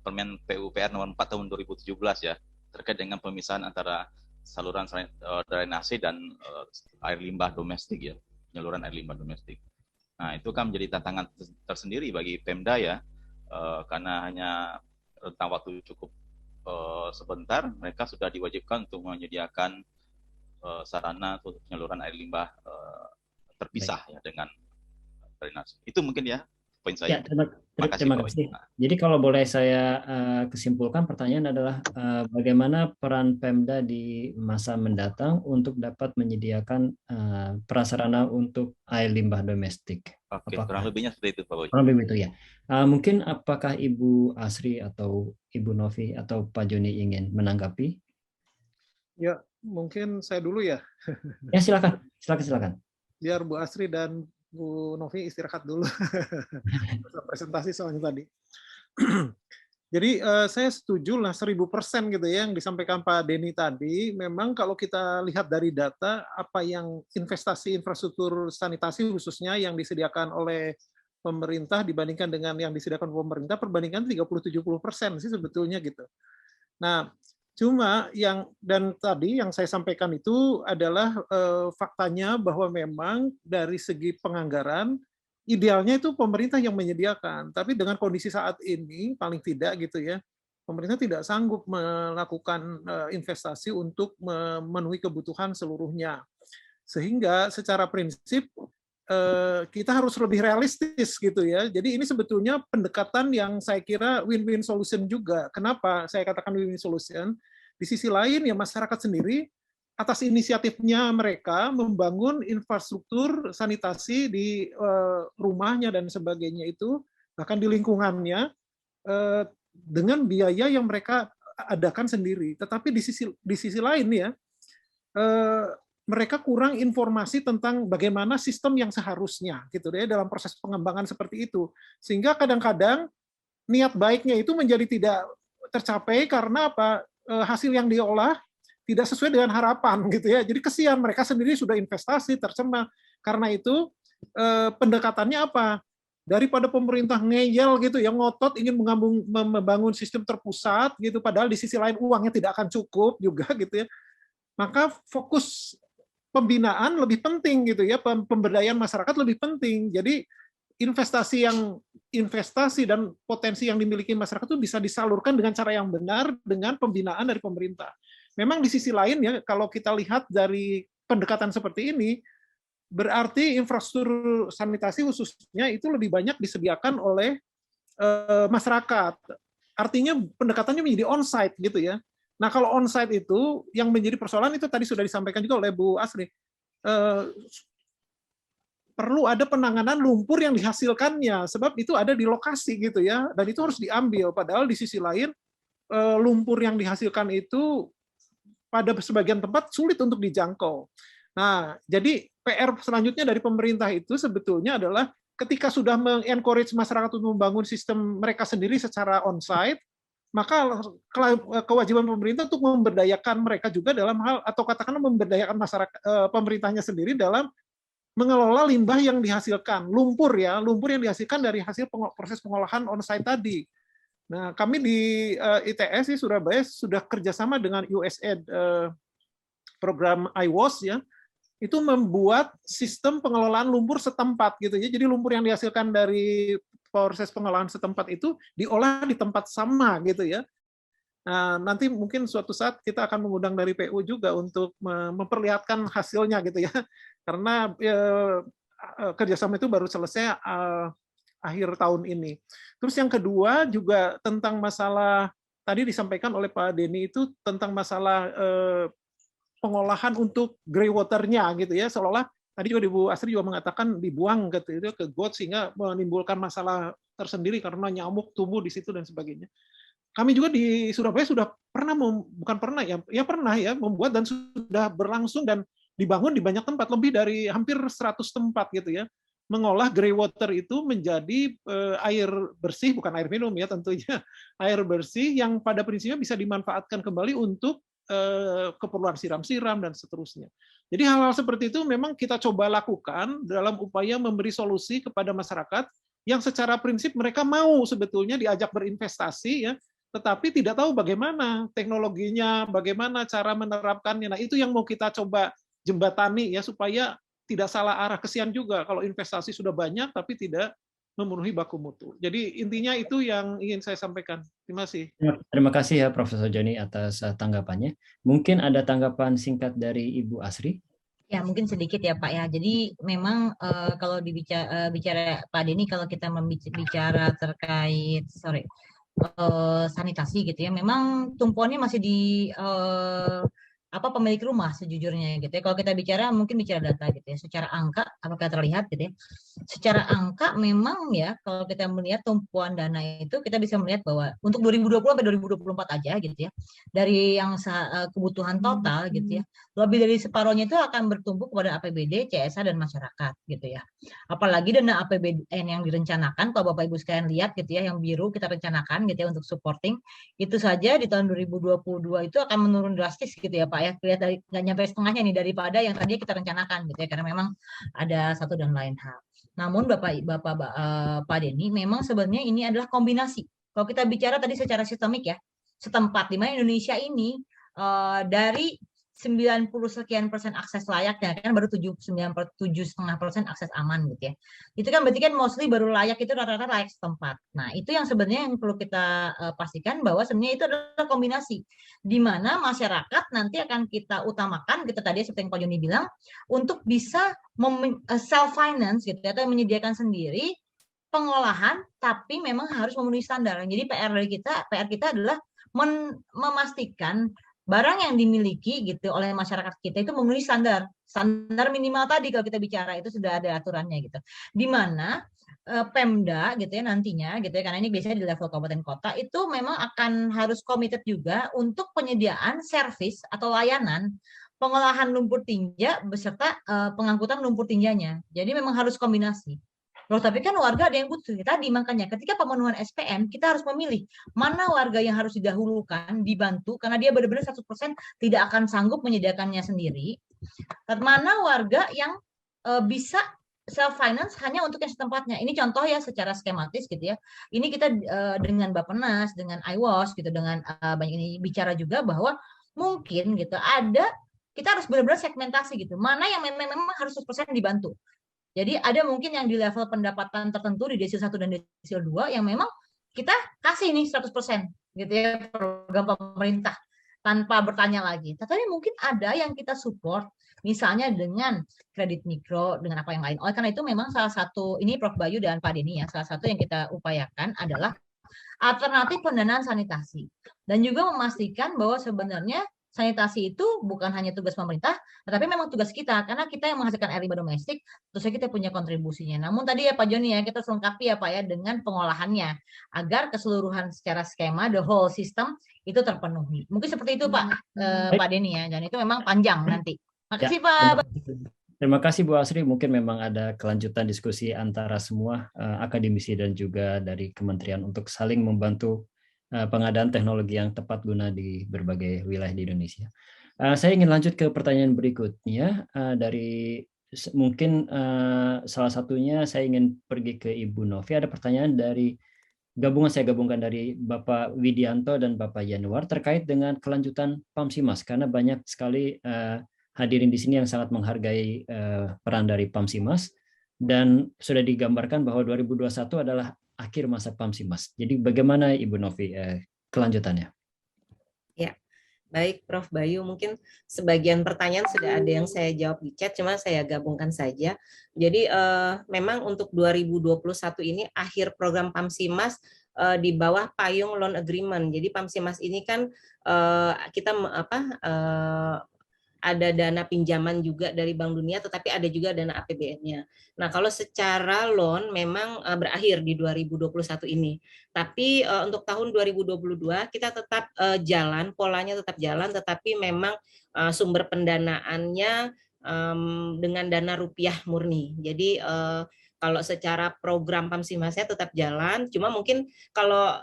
Permen PUPR nomor 4 tahun 2017 ya, terkait dengan pemisahan antara saluran drainase dan air limbah domestik ya, penyaluran air limbah domestik. Nah, itu kan menjadi tantangan tersendiri bagi Pemda ya, karena hanya rentang waktu cukup sebentar, mereka sudah diwajibkan untuk menyediakan sarana untuk penyaluran air limbah terpisah ya dengan drainase. Itu mungkin ya poin saya. Ya, terima kasih. Jadi kalau boleh saya kesimpulkan, pertanyaan adalah bagaimana peran Pemda di masa mendatang untuk dapat menyediakan prasarana untuk air limbah domestik. Oke, kurang lebihnya seperti itu Pak Boy. Kurang lebih itu ya. Mungkin apakah Ibu Asri atau Ibu Novi atau Pak Joni ingin menanggapi? Ya, mungkin saya dulu ya. Ya, silakan. Biar Bu Asri dan Bu Novi istirahat dulu. Presentasi soalnya tadi. Jadi saya setuju lah 1000% gitu ya yang disampaikan Pak Denny tadi. Memang kalau kita lihat dari data apa yang investasi infrastruktur sanitasi khususnya yang disediakan oleh pemerintah dibandingkan dengan yang disediakan pemerintah, perbandingan 30-70% sih sebetulnya gitu. Nah, cuma dan tadi yang saya sampaikan itu adalah faktanya bahwa memang dari segi penganggaran idealnya itu pemerintah yang menyediakan, tapi dengan kondisi saat ini paling tidak gitu ya, pemerintah tidak sanggup melakukan investasi untuk memenuhi kebutuhan seluruhnya. Sehingga secara prinsip kita harus lebih realistis gitu ya. Jadi ini sebetulnya pendekatan yang saya kira win-win solution juga. Kenapa saya katakan win-win solution? Di sisi lain ya masyarakat sendiri atas inisiatifnya mereka membangun infrastruktur sanitasi di rumahnya dan sebagainya itu, bahkan di lingkungannya dengan biaya yang mereka adakan sendiri. Tetapi di sisi lain ya mereka kurang informasi tentang bagaimana sistem yang seharusnya gitu deh dalam proses pengembangan seperti itu. Sehingga kadang-kadang niat baiknya itu menjadi tidak tercapai karena apa? Hasil yang diolah tidak sesuai dengan harapan gitu ya. Jadi kesian mereka sendiri sudah investasi tercemar. Karena itu pendekatannya apa? Daripada pemerintah ngeyel gitu yang ngotot ingin membangun sistem terpusat gitu padahal di sisi lain uangnya tidak akan cukup juga gitu ya. Maka fokus pembinaan lebih penting gitu ya, pemberdayaan masyarakat lebih penting. Jadi investasi dan potensi yang dimiliki masyarakat itu bisa disalurkan dengan cara yang benar dengan pembinaan dari pemerintah. Memang di sisi lain ya kalau kita lihat dari pendekatan seperti ini berarti infrastruktur sanitasi khususnya itu lebih banyak disediakan oleh masyarakat. Artinya pendekatannya menjadi on-site gitu ya. Nah kalau on-site itu yang menjadi persoalan itu tadi sudah disampaikan juga oleh Bu Asri. perlu ada penanganan lumpur yang dihasilkannya, sebab itu ada di lokasi gitu ya, dan itu harus diambil. Padahal di sisi lain lumpur yang dihasilkan itu pada sebagian tempat sulit untuk dijangkau. Nah, jadi PR selanjutnya dari pemerintah itu sebetulnya adalah ketika sudah mengencourage masyarakat untuk membangun sistem mereka sendiri secara on-site, maka kewajiban pemerintah untuk memberdayakan mereka juga dalam hal, atau katakanlah memberdayakan masyarakat pemerintahnya sendiri dalam mengelola limbah yang dihasilkan, lumpur yang dihasilkan dari hasil proses pengolahan on-site tadi. Nah, kami di ITS di Surabaya sudah kerjasama dengan USAID program IWAS ya, itu membuat sistem pengelolaan lumpur setempat gitu ya. Jadi lumpur yang dihasilkan dari proses pengolahan setempat itu diolah di tempat sama gitu ya. Nah, nanti mungkin suatu saat kita akan mengundang dari PU juga untuk memperlihatkan hasilnya gitu ya. Karena kerjasama itu baru selesai akhir tahun ini. Terus yang kedua juga tentang masalah tadi disampaikan oleh Pak Denny itu tentang masalah pengolahan untuk grey water-nya gitu ya, seolah-olah tadi juga Ibu Astri juga mengatakan dibuang gitu ke got sehingga menimbulkan masalah tersendiri karena nyamuk tumbuh di situ dan sebagainya. Kami juga di Surabaya sudah pernah pernah membuat dan sudah berlangsung dan dibangun di banyak tempat, lebih dari hampir 100 tempat gitu ya, mengolah grey water itu menjadi air bersih, bukan air minum ya tentunya, air bersih yang pada prinsipnya bisa dimanfaatkan kembali untuk keperluan siram-siram dan seterusnya. Jadi hal-hal seperti itu memang kita coba lakukan dalam upaya memberi solusi kepada masyarakat yang secara prinsip mereka mau sebetulnya diajak berinvestasi ya, tetapi tidak tahu bagaimana teknologinya, bagaimana cara menerapkannya. Nah, itu yang mau kita coba jembatani ya, supaya tidak salah arah. Kesian juga kalau investasi sudah banyak tapi tidak memenuhi baku mutu. Jadi intinya itu yang ingin saya sampaikan. Terima kasih. Terima kasih ya Profesor Joni atas tanggapannya. Mungkin ada tanggapan singkat dari Ibu Asri? Ya, mungkin sedikit ya Pak ya. Jadi memang kalau bicara Pak Denny, kalau kita bicara terkait sanitasi gitu ya, memang tumpuannya masih di pemilik rumah sejujurnya gitu ya. Kalau kita mungkin bicara data gitu ya, secara angka apakah terlihat gitu ya. Secara angka memang ya, kalau kita melihat tumpuan dana itu, kita bisa melihat bahwa untuk 2020 sampai 2024 aja gitu ya, dari yang kebutuhan total gitu ya, lebih dari separuhnya itu akan bertumbuh kepada APBD, CSA dan masyarakat gitu ya. Apalagi dana APBN yang direncanakan, kalau Bapak Ibu sekalian lihat gitu ya, yang biru kita rencanakan gitu ya untuk supporting, itu saja di tahun 2022 itu akan menurun drastis gitu ya Pak ya, lihat dari nggak nyampe setengahnya nih daripada yang tadi kita rencanakan gitu ya, karena memang ada satu dan lain hal. Namun Pak Denny, memang sebenarnya ini adalah kombinasi. Kalau kita bicara tadi secara sistemik ya, setempat di mana Indonesia ini dari 90 sekian persen akses layaknya kan baru 7,5% akses aman gitu ya. Itu kan berarti kan mostly baru layak itu rata-rata layak setempat. Nah, itu yang sebenarnya yang perlu kita pastikan bahwa sebenarnya itu adalah kombinasi di mana masyarakat nanti akan kita utamakan gitu tadi seperti yang Pak Joni bilang untuk bisa self finance gitu atau menyediakan sendiri pengolahan tapi memang harus memenuhi standar. Jadi PR kita adalah memastikan barang yang dimiliki gitu oleh masyarakat kita itu memenuhi standar minimal tadi. Kalau kita bicara itu sudah ada aturannya gitu, di mana Pemda gitu ya nantinya gitu ya, karena ini biasanya di level kabupaten kota itu memang akan harus committed juga untuk penyediaan servis atau layanan pengolahan lumpur tinja beserta pengangkutan lumpur tinjanya. Jadi memang harus kombinasi. Loh, tapi kan warga ada yang butuh. Tadi makanya ketika pemenuhan SPM kita harus memilih mana warga yang harus didahulukan, dibantu karena dia benar-benar 100% tidak akan sanggup menyediakannya sendiri. Dan mana warga yang bisa self finance hanya untuk yang setempatnya. Ini contoh ya secara skematis gitu ya. Ini kita dengan Bappenas, dengan IWAS gitu, dengan banyak ini bicara juga bahwa mungkin gitu kita harus benar-benar segmentasi gitu. Mana yang memang harus 100% dibantu. Jadi ada mungkin yang di level pendapatan tertentu di desil 1 dan desil 2 yang memang kita kasih nih 100% gitu ya program pemerintah tanpa bertanya lagi. Tapi mungkin ada yang kita support misalnya dengan kredit mikro, dengan apa yang lain. Oleh karena itu memang salah satu, ini Prof. Bayu dan Pak Denny ya, salah satu yang kita upayakan adalah alternatif pendanaan sanitasi. Dan juga memastikan bahwa sebenarnya sanitasi itu bukan hanya tugas pemerintah, tetapi memang tugas kita karena kita yang menghasilkan air limbah domestik, terus kita punya kontribusinya. Namun tadi ya Pak Joni ya kita harus lengkapi ya Pak ya dengan pengolahannya agar keseluruhan secara skema the whole system itu terpenuhi. Mungkin seperti itu Pak Pak Denny ya, dan itu memang panjang nanti. Makasih Ya, Pak. terima kasih Bu Asri. Mungkin memang ada kelanjutan diskusi antara semua akademisi dan juga dari kementerian untuk saling membantu pengadaan teknologi yang tepat guna di berbagai wilayah di Indonesia. Saya ingin lanjut ke pertanyaan berikutnya dari mungkin salah satunya saya ingin pergi ke Ibu Novi. Ada pertanyaan dari saya gabungkan dari Bapak Widianto dan Bapak Yanuar terkait dengan kelanjutan PAMSIMAS karena banyak sekali hadirin di sini yang sangat menghargai peran dari PAMSIMAS dan sudah digambarkan bahwa 2021 adalah akhir masa PAMSIMAS. Jadi bagaimana Ibu Novi kelanjutannya? Ya, baik Prof. Bayu, mungkin sebagian pertanyaan sudah ada yang saya jawab di chat, cuma saya gabungkan saja. Jadi memang untuk 2021 ini akhir program PAMSIMAS di bawah payung loan agreement. Jadi PAMSIMAS ini kan kita ada dana pinjaman juga dari Bank Dunia, tetapi ada juga dana APBN-nya. Nah, kalau secara loan memang berakhir di 2021 ini. Tapi untuk tahun 2022 kita tetap jalan, polanya tetap jalan, tetapi memang sumber pendanaannya dengan dana rupiah murni. Jadi kalau secara program PAMSIMAS-nya tetap jalan, cuma mungkin kalau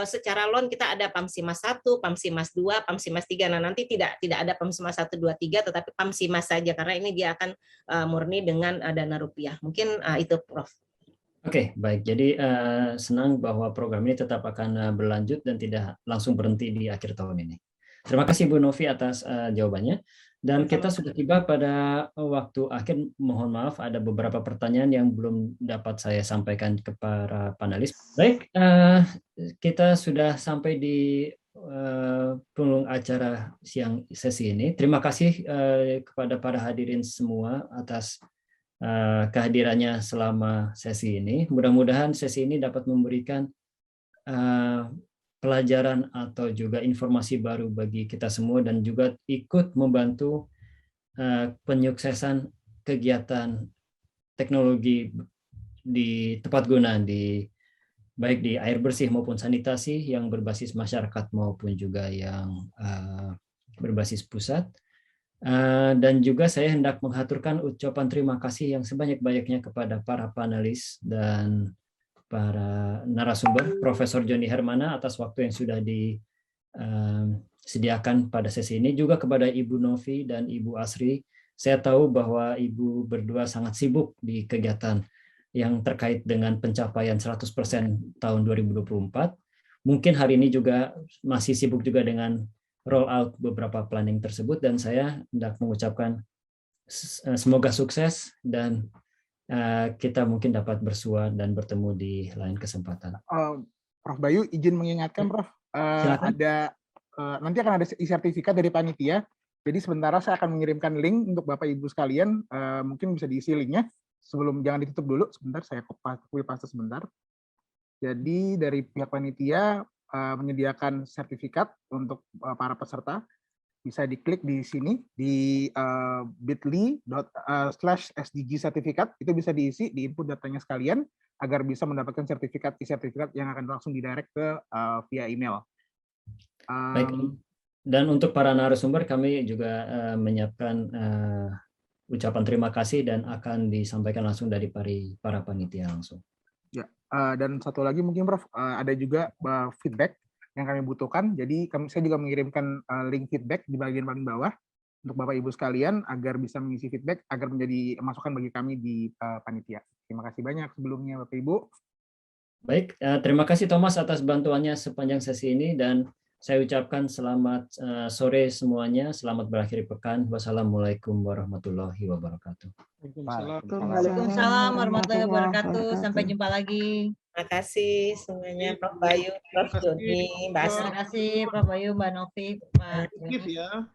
secara loan kita ada PAMSIMAS 1, PAMSIMAS 2, PAMSIMAS 3. Nah, nanti tidak ada PAMSIMAS 1, 2, 3, tetapi PAMSIMAS saja, karena ini dia akan murni dengan dana rupiah. Mungkin itu, Prof. Oke, baik. Jadi senang bahwa program ini tetap akan berlanjut dan tidak langsung berhenti di akhir tahun ini. Terima kasih Bu Novi atas jawabannya. Dan kita sudah tiba pada waktu akhir. Mohon maaf, ada beberapa pertanyaan yang belum dapat saya sampaikan ke para panelis. Baik, kita sudah sampai di penghujung acara siang sesi ini. Terima kasih kepada para hadirin semua atas kehadirannya selama sesi ini. Mudah-mudahan sesi ini dapat memberikan pelajaran atau juga informasi baru bagi kita semua dan juga ikut membantu penyuksesan kegiatan teknologi di tepat guna baik di air bersih maupun sanitasi yang berbasis masyarakat maupun juga yang berbasis pusat. Dan juga saya hendak menghaturkan ucapan terima kasih yang sebanyak-banyaknya kepada para panelis dan para narasumber, Profesor Joni Hermana atas waktu yang sudah disediakan pada sesi ini, juga kepada Ibu Novi dan Ibu Asri. Saya tahu bahwa Ibu berdua sangat sibuk di kegiatan yang terkait dengan pencapaian 100% tahun 2024. Mungkin hari ini juga masih sibuk juga dengan roll out beberapa planning tersebut, dan saya hendak mengucapkan semoga sukses dan kita mungkin dapat bersua dan bertemu di lain kesempatan. Prof. Bayu, izin mengingatkan Prof, nanti akan ada sertifikat dari panitia. Jadi sementara saya akan mengirimkan link untuk Bapak Ibu sekalian, mungkin bisa diisi linknya. Sebelum, jangan ditutup dulu, sebentar saya copy paste sebentar. Jadi dari pihak panitia menyediakan sertifikat untuk para peserta. Bisa diklik di sini di bit.ly/SDG sertifikat, itu bisa diisi, diinput datanya sekalian agar bisa mendapatkan sertifikat yang akan langsung didirect ke via email. Baik. Dan untuk para narasumber kami juga menyiapkan ucapan terima kasih dan akan disampaikan langsung dari para panitia langsung. Ya, dan satu lagi mungkin Prof, ada juga feedback yang kami butuhkan. Jadi saya juga mengirimkan link feedback di bagian paling bawah untuk Bapak Ibu sekalian agar bisa mengisi feedback agar menjadi masukan bagi kami di panitia. Terima kasih banyak sebelumnya Bapak Ibu. Baik, terima kasih Thomas atas bantuannya sepanjang sesi ini, dan saya ucapkan selamat sore semuanya, selamat berakhir pekan. Wassalamualaikum warahmatullahi wabarakatuh. Waalaikumsalam warahmatullahi wabarakatuh. Sampai jumpa lagi. Terima kasih semuanya, Prof. Bayu, Prof. Joni, Mbak Asri. Terima kasih Prof. Bayu, Mbak Novi, Pak. Ya.